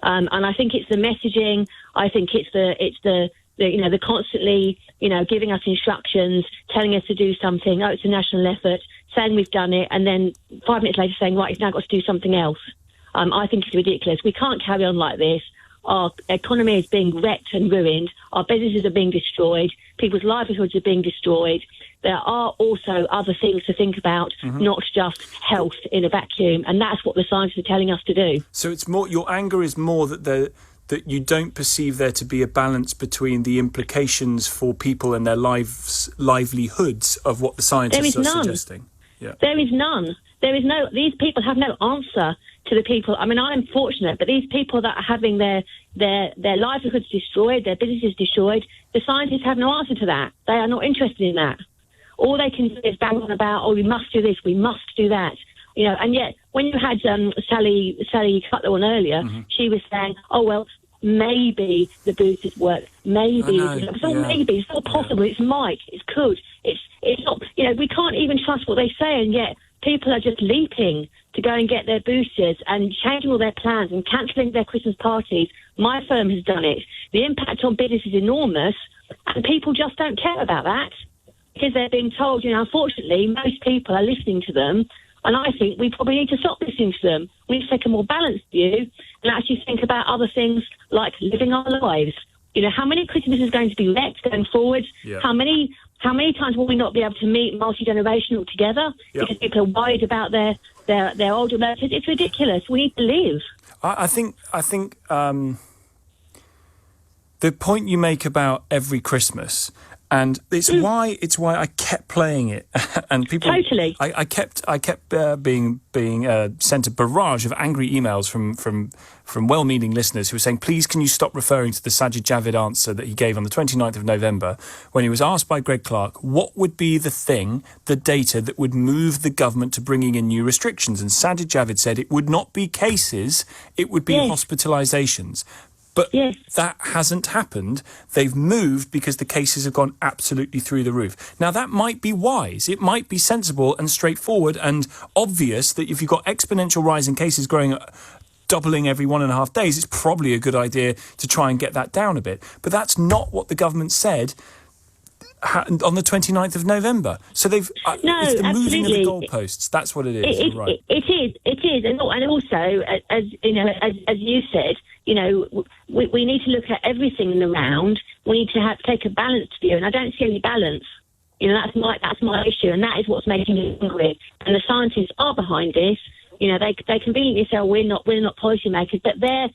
Speaker 14: And I think it's the messaging. I think it's the constantly, giving us instructions, telling us to do something. Oh, it's a national effort, saying we've done it, and then 5 minutes later saying, right, it's now got to do something else. I think it's ridiculous. We can't carry on like this. Our economy is being wrecked and ruined. Our businesses are being destroyed. People's livelihoods are being destroyed. There are also other things to think about, not just health in a vacuum. And that's what the scientists are telling us to do.
Speaker 13: So it's more, your anger is more that you don't perceive there to be a balance between the implications for people and their livelihoods of what the scientists are suggesting.
Speaker 14: Yeah. There is none. these people have no answer to the people. I mean, I'm fortunate, but these people that are having their livelihoods destroyed, their businesses destroyed, the scientists have no answer to that. They are not interested in that. All they can do is bang on about, oh, we must do this, we must do that. You know, and yet when you had Sally Cutler on earlier, she was saying, oh, well, maybe the boosters work. Maybe. It's not maybe. It's not possible. It's might. It's could. It's not. You know, we can't even trust what they say, and yet people are just leaping to go and get their boosters and changing all their plans and cancelling their Christmas parties. My firm has done it. The impact on business is enormous, and people just don't care about that because they're being told, you know, unfortunately, most people are listening to them. And I think we probably need to stop listening to them. We need to take a more balanced view and actually think about other things like living our lives. You know, how many Christmases are going to be wrecked going forward? Yeah. How many times will we not be able to meet multi-generational together because people are worried about their older relatives? It's ridiculous. We need to live.
Speaker 13: I think the point you make about every Christmas. And it's why I kept playing it, and people. Totally. I kept being sent a barrage of angry emails from well-meaning listeners who were saying, please, can you stop referring to the Sajid Javid answer that he gave on the 29th of November when he was asked by Greg Clark what would be the data that would move the government to bringing in new restrictions, and Sajid Javid said it would not be cases, it would be hospitalisations. But that hasn't happened. They've moved because the cases have gone absolutely through the roof. Now, that might be wise. It might be sensible and straightforward and obvious that if you've got exponential rise in cases doubling every 1.5 days, it's probably a good idea to try and get that down a bit. But that's not what the government said on the 29th of November. So they've it's the moving of the goalposts. That's what it is. Right.
Speaker 14: It is. And also, as you know, as you said, you know, we need to look at everything in the round. We need to take a balanced view, and I don't see any balance. You know, that's my issue, and that is what's making me angry. And the scientists are behind this. You know, they conveniently say, we're not policymakers, but their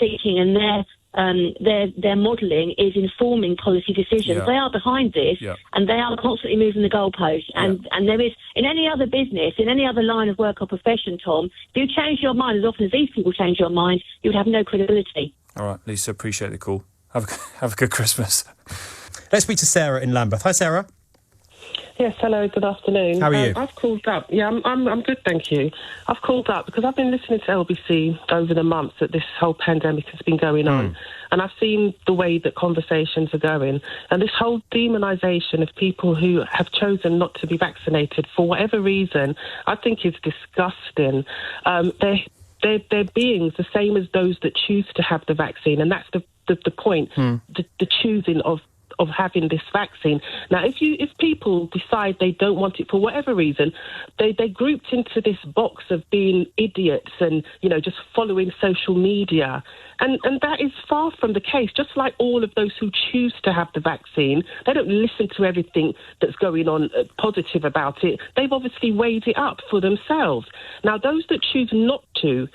Speaker 14: thinking and their modelling is informing policy decisions. Yeah. They are behind this, and they are constantly moving the goalposts. And there is, in any other business, in any other line of work or profession, Tom, if you change your mind as often as these people change your mind, you would have no credibility.
Speaker 13: All right, Lisa, appreciate the call. Have a good Christmas.
Speaker 2: Let's speak to Sarah in Lambeth. Hi, Sarah.
Speaker 15: Yes, hello, good afternoon.
Speaker 2: How are you?
Speaker 15: I've called up. Yeah, I'm good, thank you. I've called up because I've been listening to LBC over the months that this whole pandemic has been going on. And I've seen the way that conversations are going. And this whole demonisation of people who have chosen not to be vaccinated for whatever reason, I think is disgusting. They're beings the same as those that choose to have the vaccine. And that's the point, the choosing of having this vaccine. Now, if people decide they don't want it for whatever reason, they're grouped into this box of being idiots and, you know, just following social media. And that is far from the case. Just like all of those who choose to have the vaccine, they don't listen to everything that's going on positive about it. They've obviously weighed it up for themselves. Now, those that choose not to,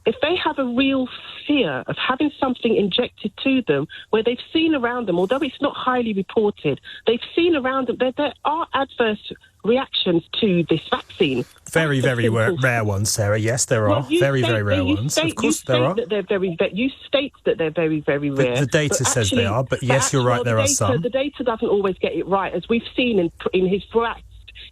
Speaker 15: if they have a real fear of having something injected to them where they've seen around them, although it's not highly reported, they've seen around them, there are adverse reactions to this vaccine.
Speaker 2: Very, very rare ones, Sarah. Yes, there are. Very, very rare ones. Of course there are.
Speaker 15: You state that they're very, very rare.
Speaker 2: The data says they are, but yes, you're right, there are some.
Speaker 15: The data doesn't always get it right, as we've seen in his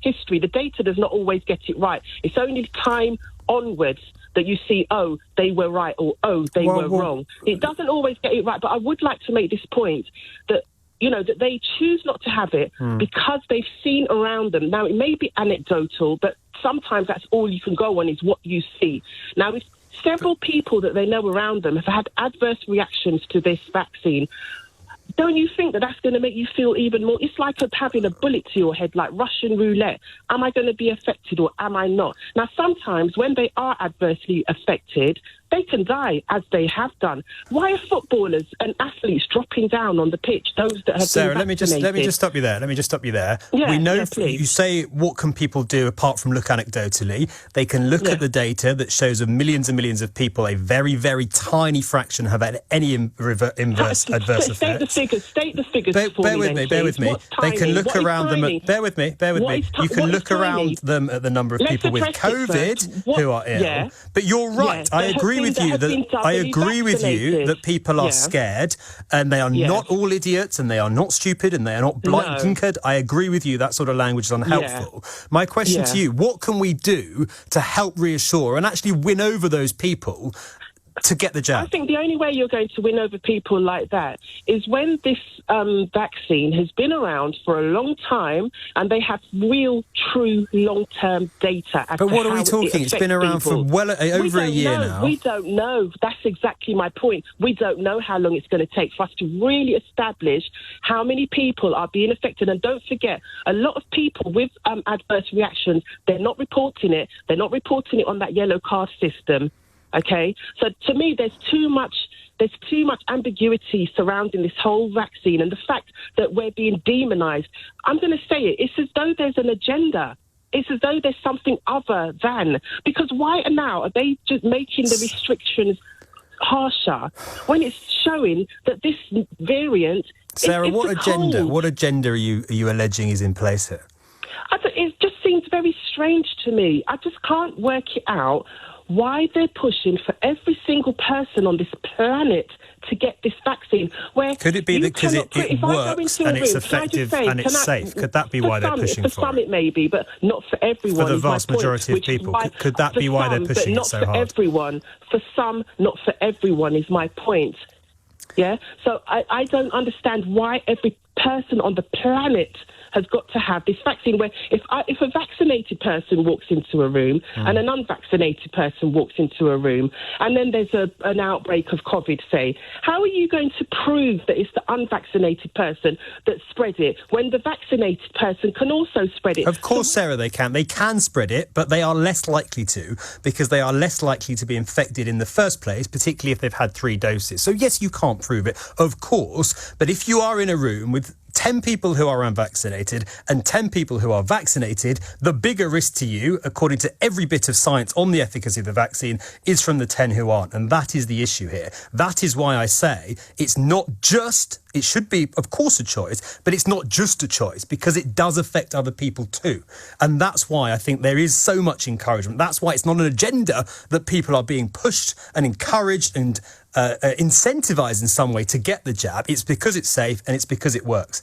Speaker 15: history. The data does not always get it right. It's only time onwards that you see, oh, they were right, or oh, they were wrong. It doesn't always get it right, but I would like to make this point that, you know, that they choose not to have it because they've seen around them. Now, it may be anecdotal, but sometimes that's all you can go on is what you see. Now, if several people that they know around them have had adverse reactions to this vaccine, don't you think that that's going to make you feel even more? It's like having a bullet to your head, like Russian roulette. Am I going to be affected or am I not? Now, sometimes when they are adversely affected, they can die, as they have done. Why are footballers and athletes dropping down on the pitch, those that have
Speaker 2: Sarah,
Speaker 15: been vaccinated?
Speaker 2: let me just stop you there.
Speaker 15: Yeah,
Speaker 2: we know
Speaker 15: please.
Speaker 2: you say, what can people do apart from look anecdotally? They can look at the data that shows of millions and millions of people, a very, very tiny fraction have had any adverse effects.
Speaker 15: State the figures.
Speaker 2: Bear with me. They can look around them. Bear with me. You can look around them at the number of people with COVID who are ill. But you're right. I agree with you that people are scared, and they are not all idiots, and they are not stupid, and they are not blinkered. I agree with you. That sort of language is unhelpful. My question to you: what can we do to help reassure and actually win over those people to get the jab?
Speaker 15: I think the only way you're going to win over people like that is when this vaccine has been around for a long time and they have real, true, long-term data.
Speaker 2: But what are we talking? It's been around for over a year now.
Speaker 15: We don't know. That's exactly my point. We don't know how long it's going to take for us to really establish how many people are being affected. And don't forget, a lot of people with adverse reactions, they're not reporting it. They're not reporting it on that yellow card system. Okay, so to me, there's too much ambiguity surrounding this whole vaccine, and the fact that we're being demonised. I'm going to say it. It's as though there's an agenda. It's as though there's something other than. Because why now are they just making the restrictions harsher when it's showing that this variant?
Speaker 2: Sarah, what agenda are you alleging is in place here?
Speaker 15: It just seems very strange to me. I just can't work it out. Why they're pushing for every single person on this planet to get this vaccine. Could
Speaker 2: it be because it works and it's effective and it's safe? Could that be why they're pushing for it?
Speaker 15: For some it may be, but not for everyone.
Speaker 2: For the vast majority of people. Could that be why they're pushing it so hard?
Speaker 15: Not for everyone. For some, not for everyone is my point. Yeah? So I don't understand why every person on the planet has got to have this vaccine, where if a vaccinated person walks into a room and an unvaccinated person walks into a room and then there's an outbreak of COVID, say, how are you going to prove that it's the unvaccinated person that spread it when the vaccinated person can also spread it?
Speaker 2: Of course, Sarah, they can. They can spread it, but they are less likely to, because they are less likely to be infected in the first place, particularly if they've had 3 doses. So yes, you can't prove it, of course, but if you are in a room with 10 people who are unvaccinated and 10 people who are vaccinated, the bigger risk to you, according to every bit of science on the efficacy of the vaccine, is from the 10 who aren't. And that is the issue here. That is why I say it's not just, it should be, of course, a choice, but it's not just a choice, because it does affect other people too. And that's why I think there is so much encouragement. That's why it's not an agenda that people are being pushed and encouraged and incentivised in some way to get the jab. It's because it's safe and it's because it works.